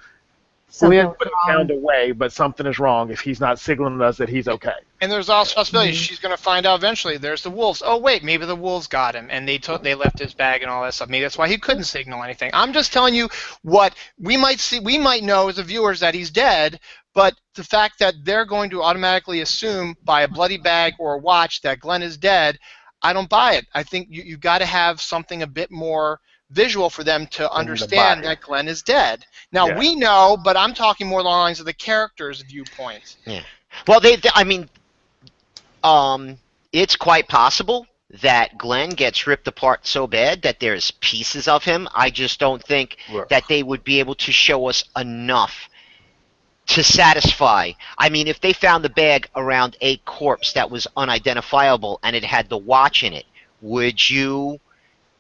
[SPEAKER 3] Glenn would have found a way, but something is wrong if he's not signaling us that he's okay.
[SPEAKER 2] And there's also a possibility she's going to find out eventually there's the wolves. Oh, wait, maybe the wolves got him, and they left his bag and all that stuff. Maybe that's why he couldn't signal anything. I'm just telling you what we might see. We might know as the viewers that he's dead, but the fact that they're going to automatically assume by a bloody bag or a watch that Glenn is dead, I don't buy it. I think you've got to have something a bit more visual for them to understand that Glenn is dead. Now, we know, but I'm talking more along the lines of the character's viewpoint.
[SPEAKER 1] Yeah. Well, I mean, it's quite possible that Glenn gets ripped apart so bad that there's pieces of him. I just don't think that they would be able to show us enough to satisfy. I mean, if they found the bag around a corpse that was unidentifiable and it had the watch in it, would you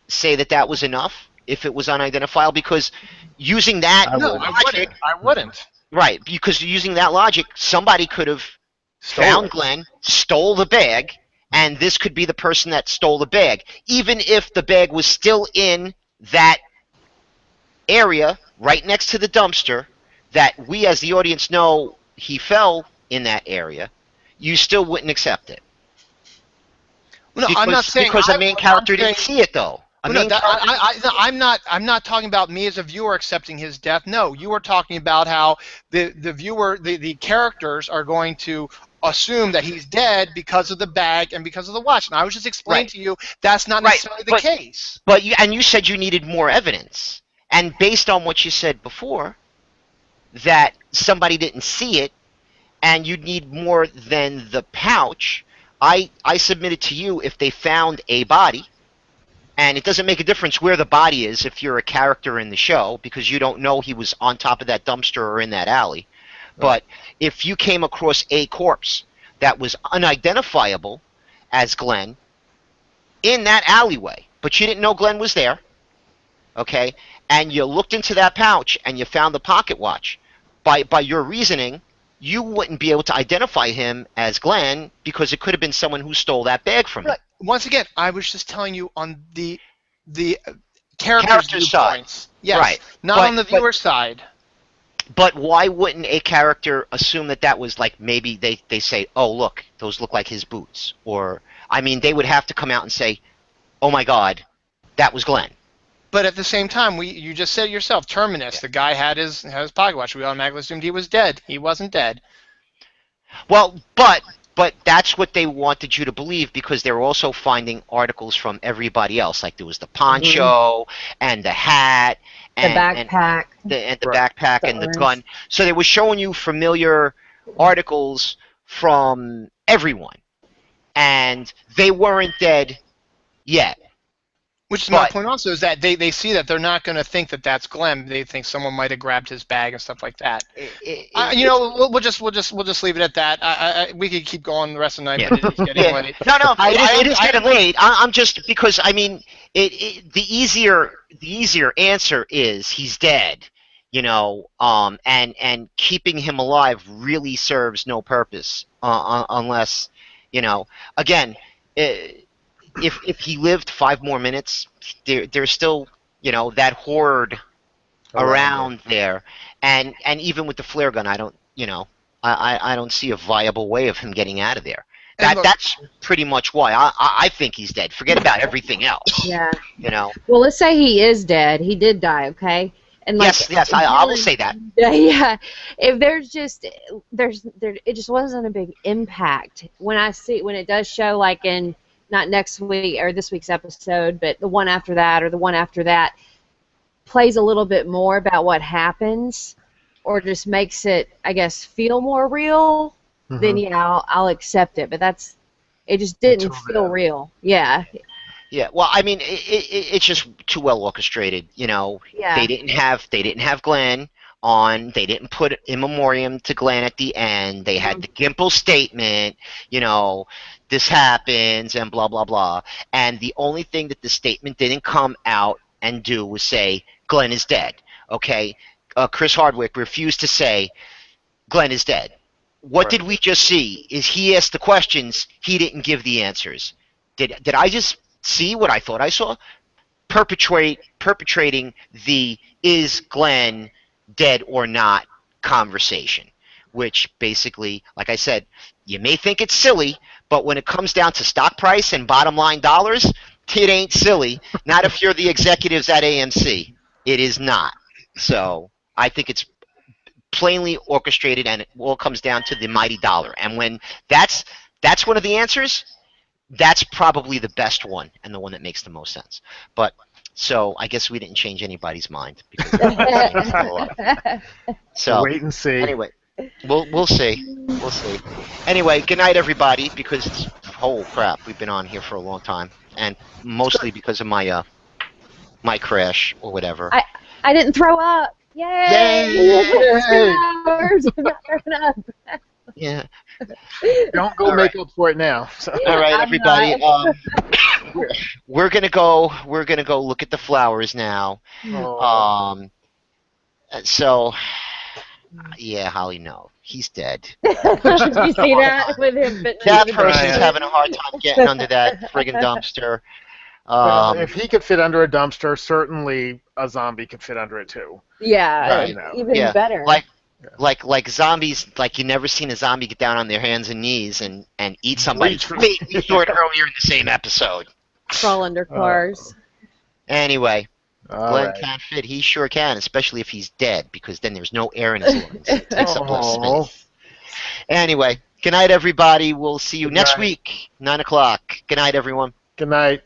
[SPEAKER 1] say that that was enough if it was unidentifiable? Because using that logic,
[SPEAKER 2] I wouldn't.
[SPEAKER 1] Right, because using that logic, somebody could have found Glenn, stole the bag, and this could be the person that stole the bag. Even if the bag was still in that area right next to the dumpster that we as the audience know he fell in that area, you still wouldn't accept it.
[SPEAKER 2] No, I'm not saying
[SPEAKER 1] because the main character didn't see it though.
[SPEAKER 2] I'm not talking about me as a viewer accepting his death. No, you are talking about how the viewer, the characters are going to assume that he's dead because of the bag and because of the watch. And I was just explaining to you that's not necessarily the case.
[SPEAKER 1] But you said you needed more evidence, and based on what you said before, that somebody didn't see it, and you'd need more than the pouch. I submitted to you if they found a body. And it doesn't make a difference where the body is if you're a character in the show, because you don't know he was on top of that dumpster or in that alley. But if you came across a corpse that was unidentifiable as Glenn in that alleyway, but you didn't know Glenn was there, okay, and you looked into that pouch and you found the pocket watch, by your reasoning, you wouldn't be able to identify him as Glenn because it could have been someone who stole that bag from him.
[SPEAKER 2] Once again, I was just telling you on the character's viewpoints. Yes, not on the viewer's side.
[SPEAKER 1] But why wouldn't a character assume that that was like, maybe they say, oh, look, those look like his boots? Or, I mean, they would have to come out and say, oh, my God, that was Glenn.
[SPEAKER 2] But at the same time, you just said it yourself, Terminus, the guy had his pocket watch. We automatically assumed he was dead. He wasn't dead.
[SPEAKER 1] Well, but that's what they wanted you to believe, because they were also finding articles from everybody else. Like there was the poncho and the hat and
[SPEAKER 4] the backpack
[SPEAKER 1] and the backpack and the gun. So they were showing you familiar articles from everyone, and they weren't dead yet.
[SPEAKER 2] Which is my point also, is that they see that they're not going to think that that's Glenn. They think someone might have grabbed his bag and stuff like that. We'll just leave it at that. We could keep going the rest of the night, but it is getting late.
[SPEAKER 1] No, it is getting late. I'm just, because I mean, the easier answer is he's dead, and keeping him alive really serves no purpose unless, again. If he lived 5 more minutes, there's still, that horde around there, and even with the flare gun, I don't see a viable way of him getting out of there. That's pretty much why I think he's dead. Forget about everything else.
[SPEAKER 4] Yeah.
[SPEAKER 1] Well,
[SPEAKER 4] let's say he is dead. He did die. Okay. And
[SPEAKER 1] yes, I will say that.
[SPEAKER 4] Yeah, if it just wasn't a big impact. When it does show, like in, not next week or this week's episode, but the one after that or the one after that, plays a little bit more about what happens, or just makes it, I guess, feel more real, then yeah, I'll accept it. But it just didn't feel real. Yeah.
[SPEAKER 1] Yeah. Well, I mean, it's just too well orchestrated. Yeah. They didn't have Glenn on. They didn't put in memoriam to Glenn at the end. They had the Gimple statement. This happens and blah, blah, blah. And the only thing that the statement didn't come out and do was say, Glenn is dead. Okay? Chris Hardwick refused to say, Glenn is dead. What did we just see? Is he asked the questions, he didn't give the answers. Did I just see what I thought I saw? Perpetrating the is Glenn dead or not conversation, which basically, like I said, you may think it's silly, but when it comes down to stock price and bottom line dollars, it ain't silly. Not if you're the executives at AMC. It is not. So I think it's plainly orchestrated, and it all comes down to the mighty dollar. And when that's one of the answers, that's probably the best one and the one that makes the most sense. But so I guess we didn't change anybody's mind because everybody's still alive. So
[SPEAKER 3] Wait and see.
[SPEAKER 1] anyway, we'll see. We'll see. Anyway, good night, everybody. Because oh crap, we've been on here for a long time, and mostly because of my my crash or whatever.
[SPEAKER 4] I didn't throw up. Yay!
[SPEAKER 1] Yay!
[SPEAKER 4] 2 hours. I'm not throwing up.
[SPEAKER 1] Yeah.
[SPEAKER 3] Don't go
[SPEAKER 1] All
[SPEAKER 3] make up for it now. So.
[SPEAKER 1] All right,
[SPEAKER 4] I'm
[SPEAKER 1] everybody. We're gonna go look at the flowers now.
[SPEAKER 3] Oh.
[SPEAKER 1] So yeah, Holly, no, he's dead.
[SPEAKER 4] Did you see that with him?
[SPEAKER 1] That person's
[SPEAKER 3] Brian.
[SPEAKER 1] having a hard time getting under that friggin' dumpster.
[SPEAKER 3] Well, if he could fit under a dumpster, certainly a zombie could fit under it too.
[SPEAKER 4] Yeah,
[SPEAKER 1] Right.
[SPEAKER 4] even
[SPEAKER 1] Yeah,
[SPEAKER 4] better.
[SPEAKER 1] like zombies, like you never seen a zombie get down on their hands and knees and eat somebody.
[SPEAKER 3] Reach for-
[SPEAKER 1] Wait, we saw it earlier in the same episode.
[SPEAKER 4] Crawl under cars.
[SPEAKER 1] Anyway,
[SPEAKER 3] All
[SPEAKER 1] Glenn
[SPEAKER 3] right.
[SPEAKER 1] can't fit. He sure can, especially if he's dead, because then there's no air in his lungs. It takes up less
[SPEAKER 3] Oh.
[SPEAKER 1] space. Anyway, good night, everybody. We'll see you
[SPEAKER 3] Good
[SPEAKER 1] next
[SPEAKER 3] night.
[SPEAKER 1] week, 9 o'clock. Good night, everyone.
[SPEAKER 3] Good night.